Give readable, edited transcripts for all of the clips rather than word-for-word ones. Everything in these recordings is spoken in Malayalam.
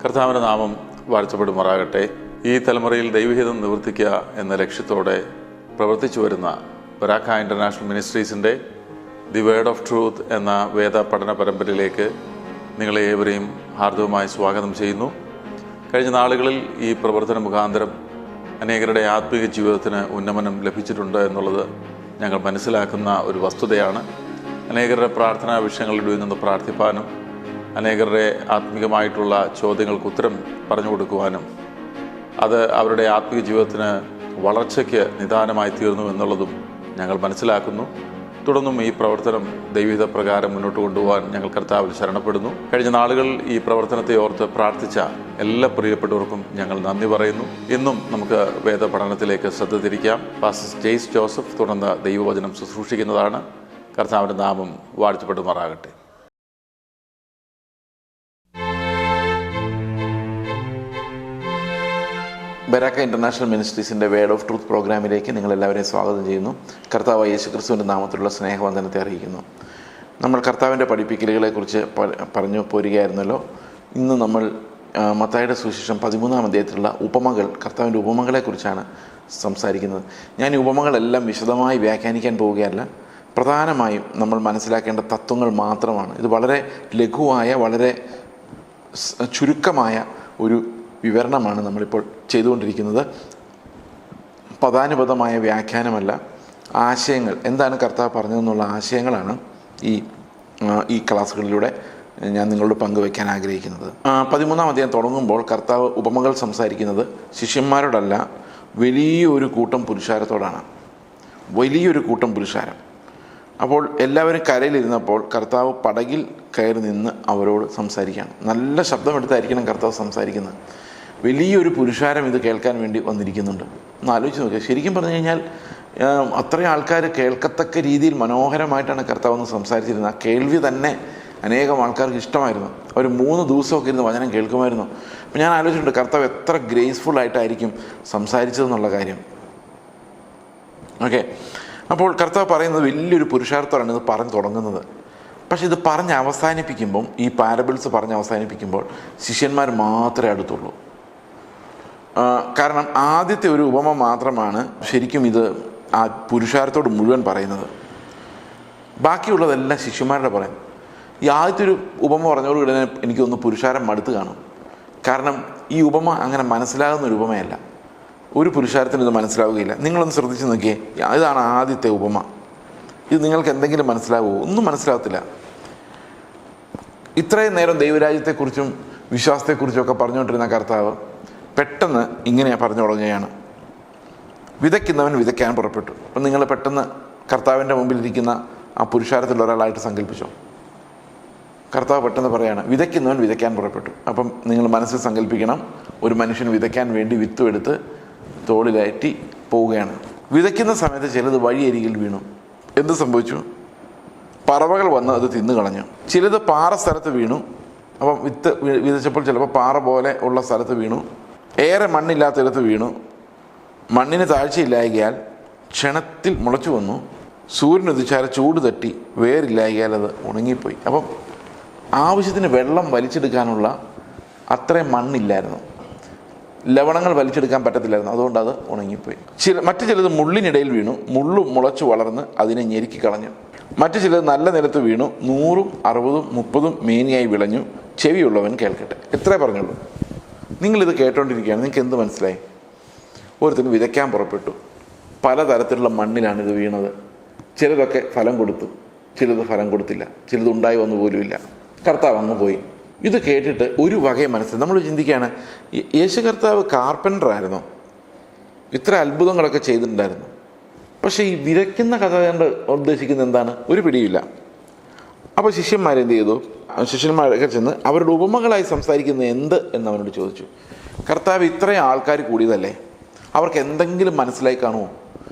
കർത്താവിൻ്റെ നാമം വാഴ്ത്തപ്പെടുമാറാകട്ടെ. ഈ തലമുറയിൽ ദൈവഹിതം നിവർത്തിക്കുക എന്ന ലക്ഷ്യത്തോടെ പ്രവർത്തിച്ചു വരുന്ന ബരാക്ക ഇൻ്റർനാഷണൽ മിനിസ്ട്രീസിൻ്റെ ദി വേർഡ് ഓഫ് ട്രൂത്ത് എന്ന വേദ പഠന പരമ്പരയിലേക്ക് നിങ്ങളെ ഏവരെയും ഹാർദവമായി സ്വാഗതം ചെയ്യുന്നു. കഴിഞ്ഞ നാളുകളിൽ ഈ പ്രവർത്തന മുഖാന്തരം അനേകരുടെ ആത്മീയ ജീവിതത്തിന് ഉന്നമനം ലഭിച്ചിട്ടുണ്ട് എന്നുള്ളത് ഞങ്ങൾ മനസ്സിലാക്കുന്ന ഒരു വസ്തുതയാണ്. അനേകരുടെ പ്രാർത്ഥനാ വിഷയങ്ങളിൽ നിന്ന് പ്രാർത്ഥിപ്പാനും അനേകരുടെ ആത്മീയമായിട്ടുള്ള ചോദ്യങ്ങൾക്ക് ഉത്തരം പറഞ്ഞു കൊടുക്കുവാനും അത് അവരുടെ ആത്മീയ ജീവിതത്തിന് വളർച്ചയ്ക്ക് നിദാനമായി തീർന്നു എന്നുള്ളതും ഞങ്ങൾ മനസ്സിലാക്കുന്നു. തുടർന്നും ഈ പ്രവർത്തനം ദൈവഹിത പ്രകാരം മുന്നോട്ട് കൊണ്ടുപോകാൻ ഞങ്ങൾ കർത്താവിൽ ശരണപ്പെടുന്നു. കഴിഞ്ഞ നാളുകൾ ഈ പ്രവർത്തനത്തെ ഓർത്ത് പ്രാർത്ഥിച്ച എല്ലാ പ്രിയപ്പെട്ടവർക്കും ഞങ്ങൾ നന്ദി പറയുന്നു. ഇന്നും നമുക്ക് വേദ പഠനത്തിലേക്ക് ശ്രദ്ധ തിരിക്കാം. പാസ്റ്റർ ജെയ്സ് ജോസഫ് തുടർന്ന് ദൈവവചനം ശുശ്രൂഷിക്കുന്നതാണ്. കർത്താവിൻ്റെ നാമം വാഴ്ത്തപ്പെടുമാറാകട്ടെ. ബരാക്ക ഇൻ്റർനാഷണൽ മിനിസ്ട്രീസിൻ്റെ വേർഡ് ഓഫ് ട്രൂത്ത് പ്രോഗ്രാമിലേക്ക് നിങ്ങളെല്ലാവരെയും സ്വാഗതം ചെയ്യുന്നു. കർത്താവ് യേശുക്രിസ്തുവിൻ്റെ നാമത്തിലുള്ള സ്നേഹവന്ദനത്തെ അറിയിക്കുന്നു. നമ്മൾ കർത്താവിൻ്റെ പഠിപ്പിക്കലുകളെക്കുറിച്ച് പറഞ്ഞു പോരുകയായിരുന്നല്ലോ. ഇന്ന് നമ്മൾ മത്തായിയുടെ സുവിശേഷം 13-ാം അധ്യായത്തിലുള്ള ഉപമകൾ, കർത്താവിൻ്റെ ഉപമകളെക്കുറിച്ചാണ് സംസാരിക്കുന്നത്. ഞാൻ ഈ ഉപമകളെല്ലാം വിശദമായി വ്യാഖ്യാനിക്കാൻ പോവുകയല്ല. പ്രധാനമായും നമ്മൾ മനസ്സിലാക്കേണ്ട തത്വങ്ങൾ മാത്രമാണ്. ഇത് വളരെ ലഘുവായ, വളരെ ചുരുക്കമായ ഒരു വിവരണമാണ് നമ്മളിപ്പോൾ ചെയ്തുകൊണ്ടിരിക്കുന്നത്. പദാനുപദമായ വ്യാഖ്യാനമല്ല, ആശയങ്ങൾ, എന്താണ് കർത്താവ് പറഞ്ഞതെന്നുള്ള ആശയങ്ങളാണ് ഈ ക്ലാസ്സുകളിലൂടെ ഞാൻ നിങ്ങളോട് പങ്കുവയ്ക്കാൻ ആഗ്രഹിക്കുന്നത്. 13-ാം അധ്യായം തുടങ്ങുമ്പോൾ കർത്താവ് ഉപമകൾ സംസാരിക്കുന്നത് ശിഷ്യന്മാരോടല്ല, വലിയൊരു കൂട്ടം പുരുഷാരത്തോടാണ്. വലിയൊരു കൂട്ടം പുരുഷാരം. അപ്പോൾ എല്ലാവരും കരയിലിരുന്നപ്പോൾ കർത്താവ് പടകിൽ കയറി നിന്ന് അവരോട് സംസാരിക്കുകയാണ്. നല്ല ശബ്ദമെടുത്തായിരിക്കണം കർത്താവ് സംസാരിക്കുന്നത്. വലിയൊരു പുരുഷാരം ഇത് കേൾക്കാൻ വേണ്ടി വന്നിരിക്കുന്നുണ്ട്. ഒന്ന് ആലോചിച്ച് നോക്കുക. ശരിക്കും പറഞ്ഞു കഴിഞ്ഞാൽ അത്രയും ആൾക്കാർ കേൾക്കത്തക്ക രീതിയിൽ മനോഹരമായിട്ടാണ് കർത്താവ് ഒന്ന് സംസാരിച്ചിരുന്നത്. ആ കേൾവി തന്നെ അനേകം ആൾക്കാർക്ക് ഇഷ്ടമായിരുന്നു. അവർ 3 ദിവസമൊക്കെ ഇരുന്ന് വചനം കേൾക്കുമായിരുന്നു. അപ്പം ഞാൻ ആലോചിച്ചിട്ടുണ്ട് കർത്താവ് എത്ര ഗ്രേസ്ഫുള്ളായിട്ടായിരിക്കും സംസാരിച്ചതെന്നുള്ള കാര്യം. ഓക്കെ, അപ്പോൾ കർത്താവ് പറയുന്നത് വലിയൊരു പുരുഷാർത്ഥമാണ് ഇത് പറഞ്ഞു തുടങ്ങുന്നത്. പക്ഷെ ഇത് പറഞ്ഞ് അവസാനിപ്പിക്കുമ്പം, ഈ പാരബിൾസ് പറഞ്ഞ് അവസാനിപ്പിക്കുമ്പോൾ ശിഷ്യന്മാർ മാത്രമേ അടുത്തുള്ളൂ. കാരണം ആദ്യത്തെ ഒരു ഉപമ മാത്രമാണ് ശരിക്കും ഇത് ആ പുരുഷാരത്തോട് മുഴുവൻ പറയുന്നത്. ബാക്കിയുള്ളതെല്ലാം ശിഷ്യന്മാരുടെ പറയും. ഈ ആദ്യത്തെ ഒരു ഉപമ പറഞ്ഞതോടുകൂടി എനിക്ക് തോന്നുന്നു പുരുഷാരം മടുത്ത് കാണും. കാരണം ഈ ഉപമ അങ്ങനെ മനസ്സിലാകുന്ന ഒരു ഉപമയല്ല. ഒരു പുരുഷാരത്തിന് ഇത് മനസ്സിലാവുകയില്ല. നിങ്ങളൊന്ന് ശ്രദ്ധിച്ച് നോക്കിയേ. ഇതാണ് ആദ്യത്തെ ഉപമ. ഇത് നിങ്ങൾക്ക് എന്തെങ്കിലും മനസ്സിലാവുമോ? ഒന്നും മനസ്സിലാകത്തില്ല. ഇത്രയും നേരം ദൈവരാജ്യത്തെക്കുറിച്ചും വിശ്വാസത്തെക്കുറിച്ചും ഒക്കെ പറഞ്ഞുകൊണ്ടിരുന്ന കർത്താവ് പെട്ടെന്ന് ഇങ്ങനെ പറഞ്ഞു തുടങ്ങുകയാണ്. വിതയ്ക്കുന്നവൻ വിതയ്ക്കാൻ പുറപ്പെട്ടു. അപ്പം നിങ്ങൾ പെട്ടെന്ന് കർത്താവിൻ്റെ മുമ്പിലിരിക്കുന്ന ആ പുരുഷാരത്തിൽ ഒരാളായിട്ട് സങ്കല്പിച്ചോ. കർത്താവ് പെട്ടെന്ന് പറയാണ് വിതയ്ക്കുന്നവൻ വിതയ്ക്കാൻ പുറപ്പെട്ടു. അപ്പം നിങ്ങൾ മനസ്സിൽ സങ്കല്പിക്കണം, ഒരു മനുഷ്യൻ വിതയ്ക്കാൻ വേണ്ടി വിത്തും എടുത്ത് തോളിലേറ്റി പോവുകയാണ്. വിതയ്ക്കുന്ന സമയത്ത് ചിലത് വഴിയരികിൽ വീണു. എന്ത് സംഭവിച്ചു? പറവകൾ വന്ന് അത് തിന്നു കളഞ്ഞു. ചിലത് പാറ സ്ഥലത്ത് വീണു. അപ്പം വിത്ത് വിതച്ചപ്പോൾ ചിലപ്പോൾ പാറ പോലെ ഉള്ള സ്ഥലത്ത് വീണു. ഏറെ മണ്ണില്ലാത്തിടത്ത് വീണു. മണ്ണിന് താഴ്ചയില്ലായകയാൽ ക്ഷണത്തിൽ മുളച്ചു വന്നു. സൂര്യനുദിച്ചാൽ ചൂട് തട്ടി വേരില്ലായകയാൽ അത് ഉണങ്ങിപ്പോയി. അപ്പം ആവശ്യത്തിന് വെള്ളം വലിച്ചെടുക്കാനുള്ള അത്രയും മണ്ണില്ലായിരുന്നു. ലവണങ്ങൾ വലിച്ചെടുക്കാൻ പറ്റത്തില്ലായിരുന്നു. അതുകൊണ്ട് അത് ഉണങ്ങിപ്പോയി. മറ്റു ചിലത് മുള്ളിനിടയിൽ വീണു. മുള്ളു മുളച്ചു വളർന്ന് അതിനെ ഞെരുക്കി കളഞ്ഞു. മറ്റു ചിലത് നല്ല നിലത്ത് വീണു. 100, 60, 30 മേനിയായി വിളഞ്ഞു. ചെവിയുള്ളവൻ കേൾക്കട്ടെ. എത്രേ പറഞ്ഞുള്ളൂ. നിങ്ങളിത് കേട്ടോണ്ടിരിക്കുകയാണ്. നിങ്ങൾക്ക് എന്ത് മനസ്സിലായി? ഒരുത്തിന് വിതയ്ക്കാൻ പുറപ്പെട്ടു. പലതരത്തിലുള്ള മണ്ണിലാണ് ഇത് വീണത്. ചിലതൊക്കെ ഫലം കൊടുത്തു, ചിലത് ഫലം കൊടുത്തില്ല, ചിലത് ഉണ്ടായി വന്നു പോലുമില്ല. കർത്താവ് അങ്ങ് പോയി. ഇത് കേട്ടിട്ട് ഒരു വകയെ മനസ്സിൽ നമ്മൾ ചിന്തിക്കുകയാണ്, യേശു കർത്താവ് കാർപ്പൻ്ററായിരുന്നു, ഇത്ര അത്ഭുതങ്ങളൊക്കെ ചെയ്തിട്ടുണ്ടായിരുന്നു. പക്ഷേ ഈ വിതയ്ക്കുന്ന കഥ കൊണ്ട് ഉദ്ദേശിക്കുന്നത് എന്താണ്? ഒരു പിടിയില്ല. അപ്പോൾ ശിഷ്യന്മാരെന്ത് ചെയ്തു? ശിഷ്യന്മാരൊക്കെ ചെന്ന് അവരുടെ ഉപമകളായി സംസാരിക്കുന്നത് എന്ത് എന്നവനോട് ചോദിച്ചു. കർത്താവ് ഇത്രയും ആൾക്കാർ കൂടിയതല്ലേ, അവർക്ക് എന്തെങ്കിലും മനസ്സിലായി കാണുമോ?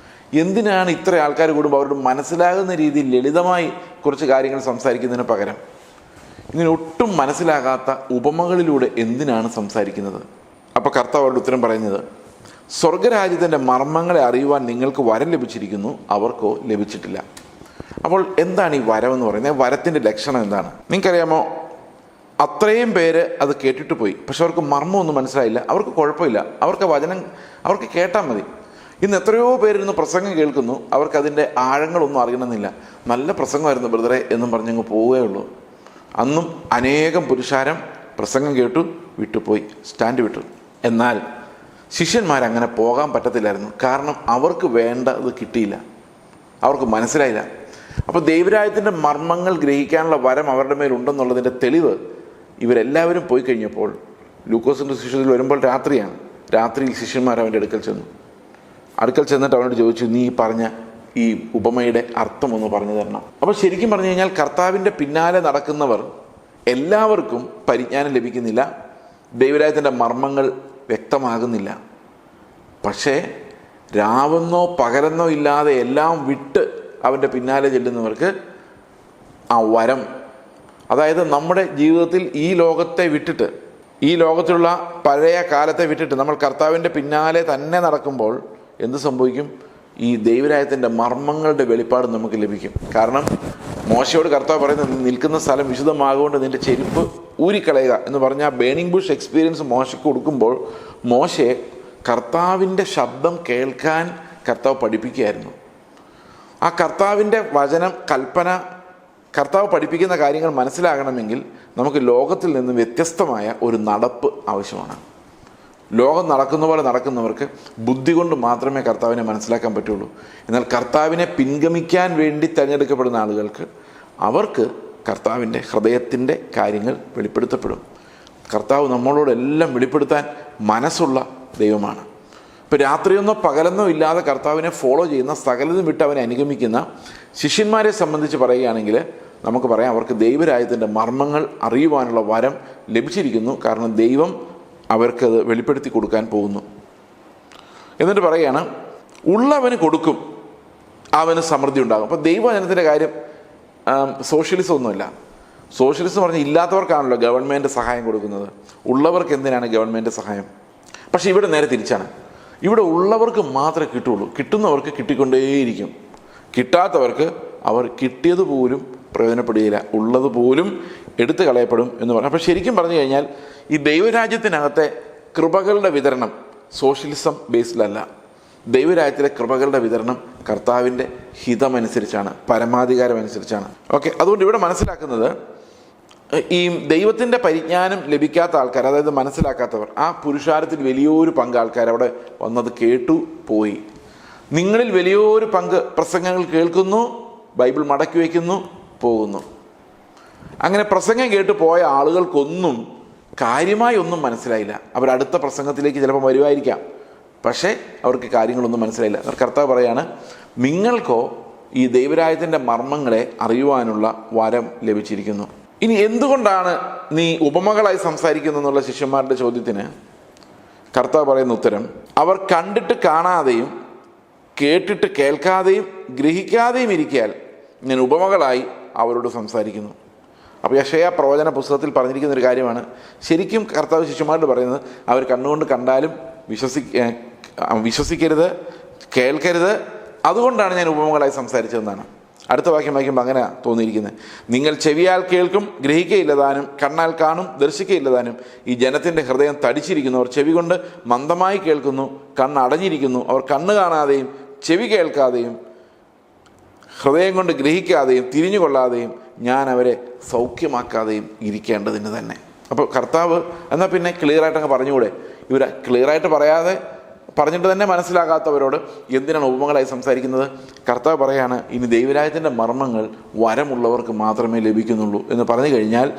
എന്തിനാണ് ഇത്ര ആൾക്കാർ കൂടുമ്പോൾ അവരോട് മനസ്സിലാകുന്ന രീതിയിൽ ലളിതമായി കുറച്ച് കാര്യങ്ങൾ സംസാരിക്കുന്നതിന് പകരം ഇങ്ങനെ ഒട്ടും മനസ്സിലാകാത്ത ഉപമകളിലൂടെ എന്തിനാണ് സംസാരിക്കുന്നത്? അപ്പോൾ കർത്താവ് അവരുടെ ഉത്തരം പറയുന്നത്, സ്വർഗരാജ്യത്തിൻ്റെ മർമ്മങ്ങളെ അറിയുവാൻ നിങ്ങൾക്ക് വരം ലഭിച്ചിരിക്കുന്നു, അവർക്കോ ലഭിച്ചിട്ടില്ല. അപ്പോൾ എന്താണ് ഈ വരമെന്ന് പറയുന്നത്? വരത്തിൻ്റെ ലക്ഷണം എന്താണ്? നിങ്ങൾക്കറിയാമോ? അത്രയും പേര് അത് കേട്ടിട്ട് പോയി. പക്ഷെ അവർക്ക് മർമ്മമൊന്നും മനസ്സിലായില്ല. അവർക്ക് കുഴപ്പമില്ല, അവർക്ക് വചനം അവർക്ക് കേട്ടാൽ മതി. ഇന്ന് എത്രയോ പേരിരുന്ന് പ്രസംഗം കേൾക്കുന്നു, അവർക്കതിൻ്റെ ആഴങ്ങളൊന്നും അറിയണമെന്നില്ല. നല്ല പ്രസംഗമായിരുന്നു ബ്രദറെ എന്നും പറഞ്ഞങ്ങ് പോവുകയുള്ളൂ. അന്നും അനേകം പുരുഷാരം പ്രസംഗം കേട്ടു വിട്ടുപോയി, സ്റ്റാൻഡ് വിട്ടു. എന്നാൽ ശിഷ്യന്മാരങ്ങനെ പോകാൻ പറ്റത്തില്ലായിരുന്നു. കാരണം അവർക്ക് വേണ്ടത് കിട്ടിയില്ല, അവർക്ക് മനസ്സിലായില്ല. അപ്പോൾ ദൈവരാജ്യത്തിൻ്റെ മർമ്മങ്ങൾ ഗ്രഹിക്കാനുള്ള വരം അവരുടെ മേലുണ്ടെന്നുള്ളതിൻ്റെ തെളിവ് ഇവരെല്ലാവരും പോയി കഴിഞ്ഞപ്പോൾ ലൂക്കോസിൻ്റെ ശിഷ്യത്തിൽ വരുമ്പോൾ രാത്രിയാണ്. രാത്രിയിൽ ശിഷ്യന്മാർ അവൻ്റെ അടുക്കൽ ചെന്നിട്ട് അവനോട് ചോദിച്ചു, നീ പറഞ്ഞ ഈ ഉപമയുടെ അർത്ഥം ഒന്ന് പറഞ്ഞു തരണം. അപ്പോൾ ശരിക്കും പറഞ്ഞു കഴിഞ്ഞാൽ കർത്താവിൻ്റെ പിന്നാലെ നടക്കുന്നവർ എല്ലാവർക്കും പരിജ്ഞാനം ലഭിക്കുന്നില്ല, ദൈവരാജ്യത്തിൻ്റെ മർമ്മങ്ങൾ വ്യക്തമാകുന്നില്ല. പക്ഷേ രാവെന്നോ പകലെന്നോ ഇല്ലാതെ എല്ലാം വിട്ട് അവൻ്റെ പിന്നാലെ ചെല്ലുന്നവർക്ക് ആ വരം, അതായത് നമ്മുടെ ജീവിതത്തിൽ ഈ ലോകത്തെ വിട്ടിട്ട്, ഈ ലോകത്തിലുള്ള പഴയ കാലത്തെ വിട്ടിട്ട് നമ്മൾ കർത്താവിൻ്റെ പിന്നാലെ തന്നെ നടക്കുമ്പോൾ എന്ത് സംഭവിക്കും? ഈ ദൈവരാജ്യത്തിൻ്റെ മർമ്മങ്ങളുടെ വെളിപ്പാട് നമുക്ക് ലഭിക്കും. കാരണം മോശയോട് കർത്താവ് പറയുന്നത്, നിൽക്കുന്ന സ്ഥലം വിശുദ്ധമാകൊണ്ട് നിൻ്റെ ചെരുപ്പ് ഊരിക്കളയുക എന്ന് പറഞ്ഞ ആ ബേണിംഗ് ബുഷ് എക്സ്പീരിയൻസ് മോശയ്ക്ക് കൊടുക്കുമ്പോൾ മോശയെ കർത്താവിൻ്റെ ശബ്ദം കേൾക്കാൻ കർത്താവ് പഠിപ്പിക്കുകയായിരുന്നു. ആ കർത്താവിൻ്റെ വചനം, കൽപ്പന, കർത്താവ് പഠിപ്പിക്കുന്ന കാര്യങ്ങൾ മനസ്സിലാകണമെങ്കിൽ നമുക്ക് ലോകത്തിൽ നിന്ന് വ്യത്യസ്തമായ ഒരു നടപ്പ് ആവശ്യമാണ്. ലോകം നടക്കുന്ന പോലെ നടക്കുന്നവർക്ക് ബുദ്ധി കൊണ്ട് മാത്രമേ കർത്താവിനെ മനസ്സിലാക്കാൻ പറ്റുള്ളൂ. എന്നാൽ കർത്താവിനെ പിൻഗമിക്കാൻ വേണ്ടി തിരഞ്ഞെടുക്കപ്പെടുന്ന ആളുകൾക്ക്, അവർക്ക് കർത്താവിൻ്റെ ഹൃദയത്തിൻ്റെ കാര്യങ്ങൾ വെളിപ്പെടുത്തപ്പെടും. കർത്താവ് നമ്മളോടെല്ലാം വെളിപ്പെടുത്താൻ മനസ്സുള്ള ദൈവമാണ്. ഇപ്പോൾ രാത്രിയൊന്നോ പകലെന്നോ ഇല്ലാതെ കർത്താവിനെ ഫോളോ ചെയ്യുന്ന, സകലതും വിട്ട് അവനെ അനുഗമിക്കുന്ന ശിഷ്യന്മാരെ സംബന്ധിച്ച് പറയുകയാണെങ്കിൽ നമുക്ക് പറയാം, അവർക്ക് ദൈവരാജ്യത്തിൻ്റെ മർമ്മങ്ങൾ അറിയുവാനുള്ള വരം ലഭിച്ചിരിക്കുന്നു. കാരണം ദൈവം അവർക്കത് വെളിപ്പെടുത്തി കൊടുക്കാൻ പോകുന്നു. എന്നിട്ട് പറയുകയാണ്, ഉള്ളവന് കൊടുക്കും, അവന് സമൃദ്ധി ഉണ്ടാകും. അപ്പോൾ ദൈവജനത്തിൻ്റെ കാര്യം സോഷ്യലിസം ഒന്നുമല്ല. സോഷ്യലിസം പറഞ്ഞാൽ ഇല്ലാത്തവർക്കാണല്ലോ ഗവൺമെൻറ് സഹായം കൊടുക്കുന്നത്, ഉള്ളവർക്ക് എന്തിനാണ് ഗവൺമെൻറ് സഹായം? പക്ഷേ ഇവിടെ നേരെ തിരിച്ചാണ്. ഇവിടെ ഉള്ളവർക്ക് മാത്രമേ കിട്ടുള്ളൂ, കിട്ടുന്നവർക്ക് കിട്ടിക്കൊണ്ടേയിരിക്കും, കിട്ടാത്തവർക്ക് അവർ കിട്ടിയതുപോലും പ്രയോജനപ്പെടുകയില്ല, ഉള്ളതുപോലും എടുത്തു കളയപ്പെടും എന്ന് പറഞ്ഞു. അപ്പോൾ ശരിക്കും പറഞ്ഞു കഴിഞ്ഞാൽ ഈ ദൈവരാജ്യത്തിനകത്തെ കൃപകളുടെ വിതരണം സോഷ്യലിസം ബേസ്ഡിലല്ല. ദൈവരാജ്യത്തിലെ കൃപകളുടെ വിതരണം കർത്താവിൻ്റെ ഹിതമനുസരിച്ചാണ്, പരമാധികാരം അനുസരിച്ചാണ്. ഓക്കെ, അതുകൊണ്ട് ഇവിടെ മനസ്സിലാക്കുന്നത്, ഈ ദൈവത്തിൻ്റെ പരിജ്ഞാനം ലഭിക്കാത്ത ആൾക്കാർ, അതായത് മനസ്സിലാക്കാത്തവർ, ആ പുരുഷാരത്തിൽ വലിയൊരു പങ്ക് ആൾക്കാർ അവിടെ വന്നത് കേട്ടു പോയി. നിങ്ങളിൽ വലിയൊരു പങ്ക് പ്രസംഗങ്ങൾ കേൾക്കുന്നു, ബൈബിൾ മടക്കി വയ്ക്കുന്നു, പോകുന്നു. അങ്ങനെ പ്രസംഗം കേട്ട് പോയ ആളുകൾക്കൊന്നും കാര്യമായി ഒന്നും മനസ്സിലായില്ല. അവരടുത്ത പ്രസംഗത്തിലേക്ക് ചിലപ്പോൾ വരുമായിരിക്കാം, പക്ഷേ അവർക്ക് കാര്യങ്ങളൊന്നും മനസ്സിലായില്ല. കർത്താവ് പറയാണ്, നിങ്ങൾക്കോ ഈ ദൈവരാജ്യത്തിൻ്റെ മർമ്മങ്ങളെ അറിയുവാനുള്ള വരം ലഭിച്ചിരിക്കുന്നു. ഇനി എന്തുകൊണ്ടാണ് നീ ഉപമകളായി സംസാരിക്കുന്നു എന്നുള്ള ശിഷ്യന്മാരുടെ ചോദ്യത്തിന് കർത്താവ് പറയുന്ന ഉത്തരം, അവർ കണ്ടിട്ട് കാണാതെയും കേട്ടിട്ട് കേൾക്കാതെയും ഗ്രഹിക്കാതെയും ഇരിക്കാൻ ഞാൻ ഉപമകളായി അവരോട് സംസാരിക്കുന്നു. അപ്പോൾ യെശയ്യാ പ്രവചന പുസ്തകത്തിൽ പറഞ്ഞിരിക്കുന്ന ഒരു കാര്യമാണ്. ശരിക്കും കർത്താവ് ശിഷ്യന്മാരോട് പറയുന്നത്, അവർ കണ്ണുകൊണ്ട് കണ്ടാലും വിശ്വസിക്കരുത്, കേൾക്കരുത്, അതുകൊണ്ടാണ് ഞാൻ ഉപമകളായി സംസാരിച്ചതെന്നാണ്. അടുത്ത വാക്യം വായിക്കുമ്പോൾ അങ്ങനെ തോന്നിയിരിക്കുന്നത്, നിങ്ങൾ ചെവിയാൽ കേൾക്കും ഗ്രഹിക്കയില്ലതാനും, കണ്ണാൽ കാണും ദർശിക്കയില്ലതാനും. ഈ ജനത്തിൻ്റെ ഹൃദയം തടിച്ചിരിക്കുന്നു, അവർ ചെവി കൊണ്ട് മന്ദമായി കേൾക്കുന്നു, കണ്ണടഞ്ഞിരിക്കുന്നു. അവർ കണ്ണ് കാണാതെയും ചെവി കേൾക്കാതെയും ഹൃദയം കൊണ്ട് ഗ്രഹിക്കാതെയും തിരിഞ്ഞുകൊള്ളാതെയും ഞാൻ അവരെ സൗഖ്യമാക്കാതെയും ഇരിക്കേണ്ടതിന് തന്നെ. അപ്പോൾ കർത്താവ് എന്നാൽ പിന്നെ ക്ലിയറായിട്ട് അങ്ങ് പറഞ്ഞുകൂടെ? ഇവർ ക്ലിയറായിട്ട് പറയാതെ പറഞ്ഞിട്ട് തന്നെ മനസ്സിലാകാത്തവരോട് എന്തിനാണ് ഉപമകളായി സംസാരിക്കുന്നത്? കർത്താവ് പറയാണ്, ഇനി ദൈവരാജ്യത്തിൻ്റെ മർമ്മങ്ങൾ വരമുള്ളവർക്ക് മാത്രമേ ലഭിക്കുന്നുള്ളൂ എന്ന് പറഞ്ഞു കഴിഞ്ഞാൽ,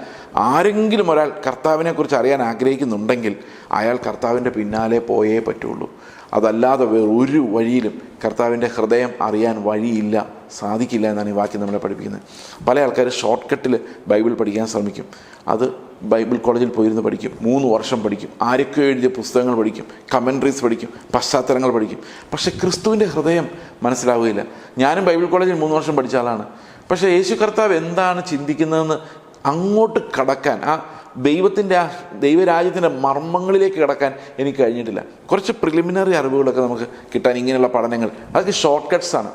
ആരെങ്കിലും ഒരാൾ കർത്താവിനെക്കുറിച്ച് അറിയാൻ ആഗ്രഹിക്കുന്നുണ്ടെങ്കിൽ അയാൾ കർത്താവിൻ്റെ പിന്നാലെ പോയേ പറ്റുള്ളൂ. അതല്ലാതെ വേറൊരു വഴിയിലും കർത്താവിൻ്റെ ഹൃദയം അറിയാൻ വഴിയില്ല, സാധിക്കില്ല എന്നാണ് ഈ വാക്യം നമ്മളെ പഠിപ്പിക്കുന്നത്. പല ആൾക്കാർ ഷോർട്ട് കട്ടിൽ ബൈബിൾ പഠിക്കാൻ ശ്രമിക്കും. അത് ബൈബിൾ കോളേജിൽ പോയിരുന്ന് പഠിക്കും, 3 വർഷം പഠിക്കും, ആരൊക്കെ എഴുതിയ പുസ്തകങ്ങൾ പഠിക്കും, കമൻട്രീസ് പഠിക്കും, പശ്ചാത്തലങ്ങൾ പഠിക്കും. പക്ഷേ ക്രിസ്തുവിൻ്റെ ഹൃദയം മനസ്സിലാവുകയില്ല. ഞാനും ബൈബിൾ കോളേജിൽ 3 വർഷം പഠിച്ച ആളാണ്. പക്ഷേ യേശു കർത്താവ് എന്താണ് ചിന്തിക്കുന്നതെന്ന് അങ്ങോട്ട് കടക്കാൻ, ആ ദൈവത്തിൻ്റെ ആ ദൈവരാജ്യത്തിൻ്റെ മർമ്മങ്ങളിലേക്ക് കടക്കാൻ എനിക്ക് കഴിഞ്ഞിട്ടില്ല. കുറച്ച് പ്രിലിമിനറി അറിവുകളൊക്കെ നമുക്ക് കിട്ടാൻ ഇങ്ങനെയുള്ള പഠനങ്ങൾ, അതൊക്കെ ഷോർട്ട് കട്ട്സാണ്.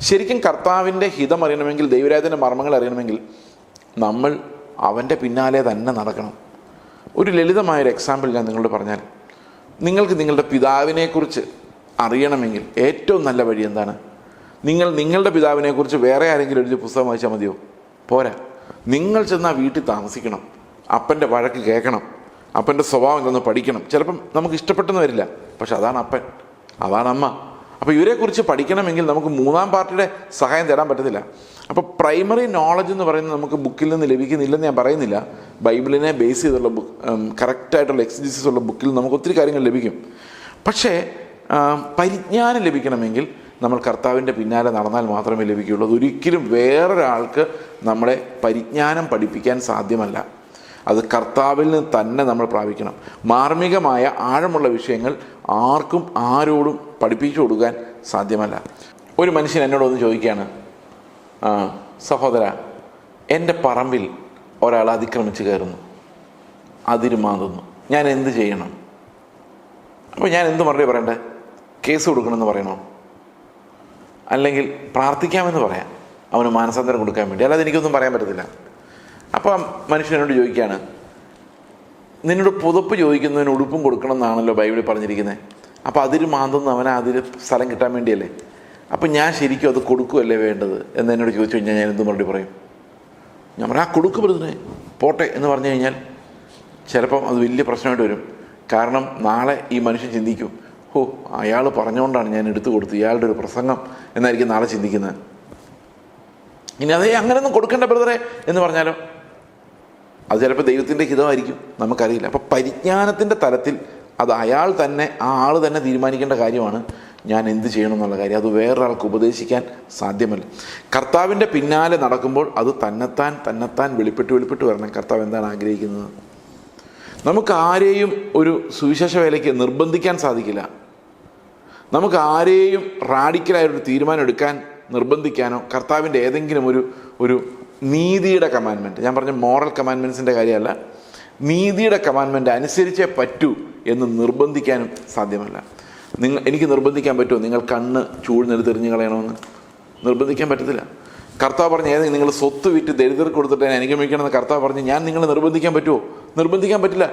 ശരിക്കും കർത്താവിൻ്റെ ഹിതം അറിയണമെങ്കിൽ, ദൈവരാജ്യത്തിൻ്റെ മർമ്മങ്ങൾ അറിയണമെങ്കിൽ നമ്മൾ അവൻ്റെ പിന്നാലെ തന്നെ നടക്കണം. ഒരു ലളിതമായൊരു എക്സാമ്പിൾ ഞാൻ നിങ്ങളോട് പറഞ്ഞാൽ, നിങ്ങൾക്ക് നിങ്ങളുടെ പിതാവിനെക്കുറിച്ച് അറിയണമെങ്കിൽ ഏറ്റവും നല്ല വഴി എന്താണ്? നിങ്ങളുടെ പിതാവിനെക്കുറിച്ച് വേറെ ആരെങ്കിലും എഴുതിയ പുസ്തകം വായിച്ചാൽ മതിയോ? പോരാ. നിങ്ങൾ ചെന്ന് ആ വീട്ടിൽ താമസിക്കണം, അപ്പൻ്റെ വഴക്ക് കേൾക്കണം, അപ്പൻ്റെ സ്വഭാവം എന്തെന്ന് പഠിക്കണം. ചിലപ്പം നമുക്ക് ഇഷ്ടപ്പെട്ടെന്ന് വരില്ല, പക്ഷെ അതാണ് അപ്പൻ, അതാണ് അമ്മ. അപ്പോൾ ഇവരെക്കുറിച്ച് പഠിക്കണമെങ്കിൽ നമുക്ക് മൂന്നാം പാർട്ടിയുടെ സഹായം തേടാൻ പറ്റത്തില്ല. അപ്പോൾ പ്രൈമറി നോളജ് എന്ന് പറയുന്നത് നമുക്ക് ബുക്കിൽ നിന്ന് ലഭിക്കുന്നില്ലെന്ന് ഞാൻ പറയുന്നില്ല. ബൈബിളിനെ ബേസ് ചെയ്തുള്ള കറക്റ്റായിട്ടുള്ള എക്സിജിസിസ് ഉള്ള ബുക്കിൽ നമുക്ക് ഒത്തിരി കാര്യങ്ങൾ ലഭിക്കും. പക്ഷേ പരിജ്ഞാനം ലഭിക്കണമെങ്കിൽ നമ്മൾ കർത്താവിൻ്റെ പിന്നാലെ നടന്നാൽ മാത്രമേ ലഭിക്കുകയുള്ളൂ. അതൊരിക്കലും വേറൊരാൾക്ക് നമ്മളെ പരിജ്ഞാനം പഠിപ്പിക്കാൻ സാധ്യമല്ല. അത് കർത്താവിൽ നിന്ന് തന്നെ നമ്മൾ പ്രാപിക്കണം. മാർമികമായ ആഴമുള്ള വിഷയങ്ങൾ ആർക്കും ആരോടും പഠിപ്പിച്ചു കൊടുക്കാൻ സാധ്യമല്ല. ഒരു മനുഷ്യൻ എന്നോടൊന്ന് ചോദിക്കുകയാണ്, സഹോദര, എൻ്റെ പറമ്പിൽ ഒരാൾ അതിക്രമിച്ച് കയറുന്നു, അതിര് മാന്തുന്നു, ഞാൻ എന്ത് ചെയ്യണം? അപ്പോൾ ഞാൻ എന്ത് മറുപടി പറയണ്ടേ? കേസ് കൊടുക്കണമെന്ന് പറയണോ? അല്ലെങ്കിൽ പ്രാർത്ഥിക്കാമെന്ന് പറയാം, അവന് മാനസാന്തരം കൊടുക്കാൻ വേണ്ടി? അല്ലാതെ എനിക്കൊന്നും പറയാൻ പറ്റത്തില്ല. അപ്പം മനുഷ്യനോട് ചോദിക്കുകയാണ്, നിന്നോട് പുതപ്പ് ചോദിക്കുന്നതിന് ഉടുപ്പും കൊടുക്കണം എന്നാണല്ലോ ബൈബിളിൽ പറഞ്ഞിരിക്കുന്നത്. അപ്പോൾ അതിര് മാന്തുന്നവന് അതിൽ സ്ഥലം കിട്ടാൻ വേണ്ടിയല്ലേ? അപ്പം ഞാൻ ശരിക്കും അത് കൊടുക്കുകയല്ലേ വേണ്ടത് എന്ന് എന്നോട് ചോദിച്ചു കഴിഞ്ഞാൽ ഞാൻ എന്ത് മറുപടി പറയും? ഞാൻ പറയാം, കൊടുക്കപ്പെടുന്നേ പോട്ടെ എന്ന് പറഞ്ഞു കഴിഞ്ഞാൽ ചിലപ്പം അത് വലിയ പ്രശ്നമായിട്ട് വരും. കാരണം നാളെ ഈ മനുഷ്യൻ ചിന്തിക്കും, അയാൾ പറഞ്ഞുകൊണ്ടാണ് ഞാൻ എടുത്തു കൊടുത്തു, ഇയാളുടെ ഒരു പ്രസംഗം എന്നായിരിക്കും നാളെ ചിന്തിക്കുന്നത്. ഇനി അതേ അങ്ങനെയൊന്നും കൊടുക്കേണ്ട ബ്രദറെ എന്ന് പറഞ്ഞാലോ? അത് ചിലപ്പോൾ ദൈവത്തിൻ്റെ ഹിതമായിരിക്കും, നമുക്കറിയില്ല. അപ്പോൾ പരിജ്ഞാനത്തിൻ്റെ തലത്തിൽ അത് അയാൾ തന്നെ, ആ ആൾ തന്നെ തീരുമാനിക്കേണ്ട കാര്യമാണ് ഞാൻ എന്ത് ചെയ്യണം എന്നുള്ള കാര്യം. അത് വേറൊരാൾക്ക് ഉപദേശിക്കാൻ സാധ്യമല്ല. കർത്താവിൻ്റെ പിന്നാലെ നടക്കുമ്പോൾ അത് തന്നെത്താൻ വെളിപ്പെട്ട് വരണം. കർത്താവ് എന്താണ് ആഗ്രഹിക്കുന്നത്? നമുക്ക് ആരെയും ഒരു സുവിശേഷ വേലയ്ക്ക് നിർബന്ധിക്കാൻ സാധിക്കില്ല. നമുക്ക് ആരെയും റാഡിക്കലായൊരു തീരുമാനം എടുക്കാൻ നിർബന്ധിക്കാനോ, കർത്താവിൻ്റെ ഏതെങ്കിലും ഒരു നീതിയുടെ കമാൻഡ്മെൻറ്റ്, ഞാൻ പറഞ്ഞ മോറൽ കമാൻഡ്മെൻറ്റ്സിൻ്റെ കാര്യമല്ല, നീതിയുടെ കമാൻഡ്മെൻറ്റ് അനുസരിച്ചേ പറ്റൂ എന്ന് നിർബന്ധിക്കാനും സാധ്യമല്ല. എനിക്ക് നിർബന്ധിക്കാൻ പറ്റുമോ നിങ്ങൾ കണ്ണ് ചൂഴ്ന്നെടുത്തെറിഞ്ഞ് കളയണമെന്ന്? നിർബന്ധിക്കാൻ പറ്റത്തില്ല. കർത്താവ് പറഞ്ഞ് ഏതെങ്കിലും നിങ്ങൾ സ്വത്ത് വിറ്റ് ദരിദ്രർക്ക് കൊടുത്തിട്ട് അനുഗമിക്കണമെന്ന് കർത്താവ് പറഞ്ഞ് ഞാൻ നിങ്ങളെ നിർബന്ധിക്കാൻ പറ്റുമോ? നിർബന്ധിക്കാൻ പറ്റില്ല.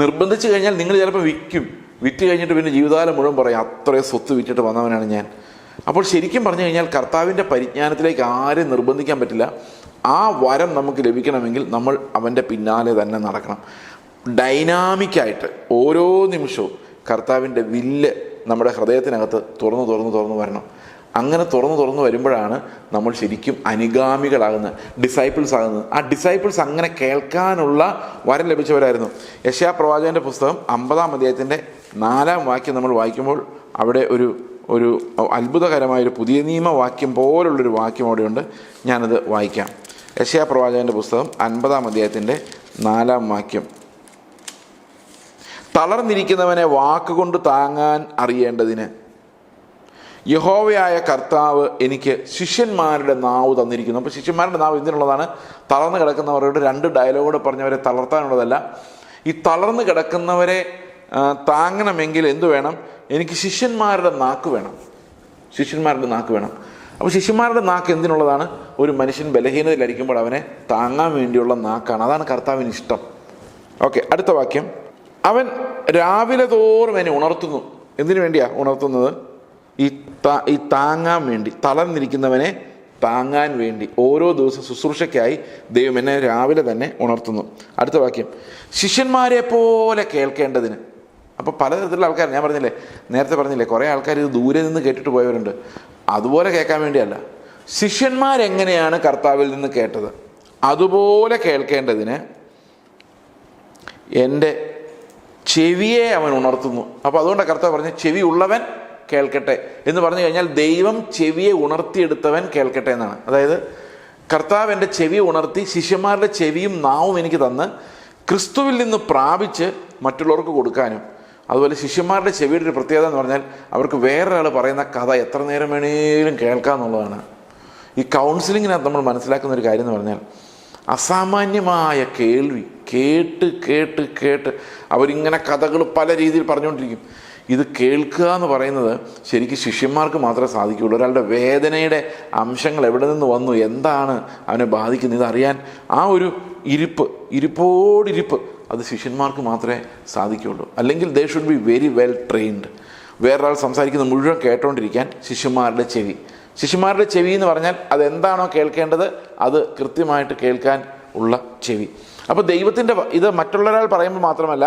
നിർബന്ധിച്ച് കഴിഞ്ഞാൽ നിങ്ങൾ ചിലപ്പോൾ വിറ്റ് കഴിഞ്ഞിട്ട് പിന്നെ ജീവിതകാലം മുഴുവൻ പറയും അത്രയും സ്വത്ത് വിറ്റിട്ട് വന്നവനാണ് ഞാൻ. അപ്പോൾ ശരിക്കും പറഞ്ഞു കഴിഞ്ഞാൽ കർത്താവിൻ്റെ പരിജ്ഞാനത്തിലേക്ക് ആരെയും നിർബന്ധിക്കാൻ പറ്റില്ല. ആ വരം നമുക്ക് ലഭിക്കണമെങ്കിൽ നമ്മൾ അവൻ്റെ പിന്നാലെ തന്നെ നടക്കണം. ഡൈനാമിക്കായിട്ട് ഓരോ നിമിഷവും കർത്താവിൻ്റെ വില്ല് നമ്മുടെ ഹൃദയത്തിനകത്ത് തുറന്നു വരണം. അങ്ങനെ തുറന്നു വരുമ്പോഴാണ് നമ്മൾ ശരിക്കും അനുഗാമികളാകുന്നത്, ഡിസൈപ്പിൾസ് ആകുന്നത്. ആ ഡിസൈപ്പിൾസ് അങ്ങനെ കേൾക്കാനുള്ള വരം ലഭിച്ചവരായിരുന്നു. യെശയ്യാ പ്രവാചകൻ്റെ പുസ്തകം 50-ാം അധ്യായത്തിൻ്റെ 4-ാം വാക്യം നമ്മൾ വായിക്കുമ്പോൾ അവിടെ ഒരു അത്ഭുതകരമായൊരു പുതിയ നിയമവാക്യം പോലുള്ളൊരു വാക്യം അവിടെയുണ്ട്. ഞാനത് വായിക്കാം. യെശയ്യാ പ്രവാചകൻ്റെ പുസ്തകം 50-ാം അധ്യായത്തിൻ്റെ 4-ാം വാക്യം. തളർന്നിരിക്കുന്നവനെ വാക്കുകൊണ്ട് താങ്ങാൻ അറിയേണ്ടതിന് യഹോവയായ കർത്താവ് എനിക്ക് ശിഷ്യന്മാരുടെ നാവ് തന്നിരിക്കുന്നു. അപ്പോൾ ശിഷ്യന്മാരുടെ നാവ് എന്തിനുള്ളതാണ്? തളർന്നു കിടക്കുന്നവരോട് 2 ഡയലോഗോടെ പറഞ്ഞവരെ തളർത്താനുള്ളതല്ല. ഈ തളർന്നു കിടക്കുന്നവരെ താങ്ങണമെങ്കിൽ എന്തു വേണം? എനിക്ക് ശിഷ്യന്മാരുടെ നാക്ക് വേണം. അപ്പോൾ ശിഷ്യന്മാരുടെ നാക്ക് എന്തിനുള്ളതാണ്? ഒരു മനുഷ്യൻ ബലഹീനതയിലായിരിക്കുമ്പോൾ അവനെ താങ്ങാൻ വേണ്ടിയുള്ള നാക്കാണ്. അതാണ് കർത്താവിന് ഇഷ്ടം. ഓക്കെ, അടുത്ത വാക്യം. അവൻ രാവിലെ തോറും എന്നെ ഉണർത്തുന്നു. എന്തിനു വേണ്ടിയാണ് ഉണർത്തുന്നത്? ഈ താങ്ങാൻ വേണ്ടി, തളർന്നിരിക്കുന്നവനെ താങ്ങാൻ വേണ്ടി ഓരോ ദിവസം ശുശ്രൂഷയ്ക്കായി ദൈവം എന്നെ രാവിലെ തന്നെ ഉണർത്തുന്നു. അടുത്ത വാക്യം. ശിഷ്യന്മാരെ പോലെ കേൾക്കേണ്ടതിന്. അപ്പോൾ പലതരത്തിലുള്ള ആൾക്കാർ, ഞാൻ നേരത്തെ പറഞ്ഞില്ലേ കുറേ ആൾക്കാർ ഇത് ദൂരെ നിന്ന് കേട്ടിട്ട് പോയവരുണ്ട്. അതുപോലെ കേൾക്കാൻ വേണ്ടിയല്ല, ശിഷ്യന്മാരെങ്ങനെയാണ് കർത്താവിൽ നിന്ന് കേട്ടത് അതുപോലെ കേൾക്കേണ്ടതിന് എൻ്റെ ചെവിയെ അവൻ ഉണർത്തുന്നു. അപ്പോൾ അതുകൊണ്ടാണ് കർത്താവ് പറഞ്ഞ് ചെവി ഉള്ളവൻ കേൾക്കട്ടെ എന്ന് പറഞ്ഞു കഴിഞ്ഞാൽ ദൈവം ചെവിയെ ഉണർത്തിയെടുത്തവൻ കേൾക്കട്ടെ എന്നാണ്. അതായത് കർത്താവ് എൻ്റെ ചെവിയെ ഉണർത്തി ശിഷ്യന്മാരുടെ ചെവിയും നാവും എനിക്ക് തന്ന് ക്രിസ്തുവിൽ നിന്ന് പ്രാപിച്ച് മറ്റുള്ളവർക്ക് കൊടുക്കാനും. അതുപോലെ ശിഷ്യന്മാരുടെ ചെവിയുടെ ഒരു പ്രത്യേകത എന്ന് പറഞ്ഞാൽ അവർക്ക് വേറൊരാൾ പറയുന്ന കഥ എത്ര നേരം വേണേലും കേൾക്കാമെന്നുള്ളതാണ്. ഈ കൗൺസിലിങ്ങിനകത്ത് നമ്മൾ മനസ്സിലാക്കുന്ന ഒരു കാര്യം എന്ന് പറഞ്ഞാൽ അസാമാന്യമായ കേൾവി, കേട്ട് അവരിങ്ങനെ കഥകൾ പല രീതിയിൽ പറഞ്ഞുകൊണ്ടിരിക്കും. ഇത് കേൾക്കുക എന്ന് പറയുന്നത് ശരിക്കും ശിഷ്യന്മാർക്ക് മാത്രമേ സാധിക്കുകയുള്ളൂ. ഒരാളുടെ വേദനയുടെ അംശങ്ങൾ എവിടെ നിന്ന് വന്നു, എന്താണ് അവനെ ബാധിക്കുന്നത്, ഇതറിയാൻ ആ ഒരു ഇരിപ്പോടിരിപ്പ് അത് ശിഷ്യന്മാർക്ക് മാത്രമേ സാധിക്കുകയുള്ളൂ. അല്ലെങ്കിൽ they should be very well trained. വേറൊരാൾ സംസാരിക്കുന്നത് മുഴുവൻ കേട്ടോണ്ടിരിക്കാൻ ശിഷ്യന്മാരുടെ ചെവി എന്ന് പറഞ്ഞാൽ അതെന്താണോ കേൾക്കേണ്ടത് അത് കൃത്യമായിട്ട് കേൾക്കാൻ ഉള്ള ചെവി. അപ്പോൾ ദൈവത്തിൻ്റെ ഇത് മറ്റുള്ളൊരാൾ പറയുമ്പോൾ മാത്രമല്ല,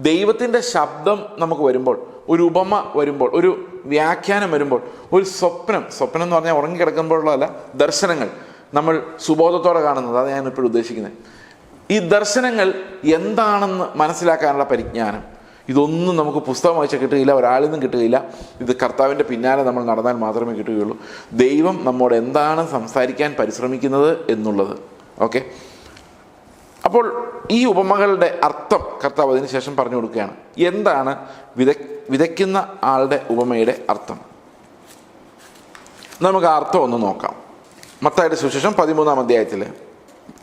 ദൈവത്തിൻ്റെ ശബ്ദം നമുക്ക് വരുമ്പോൾ, ഒരു ഉപമ വരുമ്പോൾ, ഒരു വ്യാഖ്യാനം വരുമ്പോൾ, ഒരു സ്വപ്നം എന്ന് പറഞ്ഞാൽ ഉറങ്ങിക്കിടക്കുമ്പോഴുള്ളതല്ല, ദർശനങ്ങൾ നമ്മൾ സുബോധത്തോടെ കാണുന്നത്, അത് ഞാൻ ഇപ്പോഴും ഉദ്ദേശിക്കുന്നത്. ഈ ദർശനങ്ങൾ എന്താണെന്ന് മനസ്സിലാക്കാനുള്ള പരിജ്ഞാനം, ഇതൊന്നും നമുക്ക് പുസ്തകം വായിച്ചാൽ കിട്ടുകയില്ല, ഒരാളിൽ നിന്നും കിട്ടുകയില്ല. ഇത് കർത്താവിൻ്റെ പിന്നാലെ നമ്മൾ നടന്നാൽ മാത്രമേ കിട്ടുകയുള്ളൂ. ദൈവം നമ്മോട് എന്താണ് സംസാരിക്കാൻ പരിശ്രമിക്കുന്നത് എന്നുള്ളത്. ഓക്കെ, അപ്പോൾ ഈ ഉപമകളുടെ അർത്ഥം കർത്താവ് അതിന് ശേഷം പറഞ്ഞു കൊടുക്കുകയാണ്. എന്താണ് വിതയ്ക്കുന്ന ആളുടെ ഉപമയുടെ അർത്ഥം? നമുക്ക് ആ അർത്ഥം ഒന്ന് നോക്കാം. മത്തായിയുടെ സുവിശേഷം 13-ാം അധ്യായത്തിൽ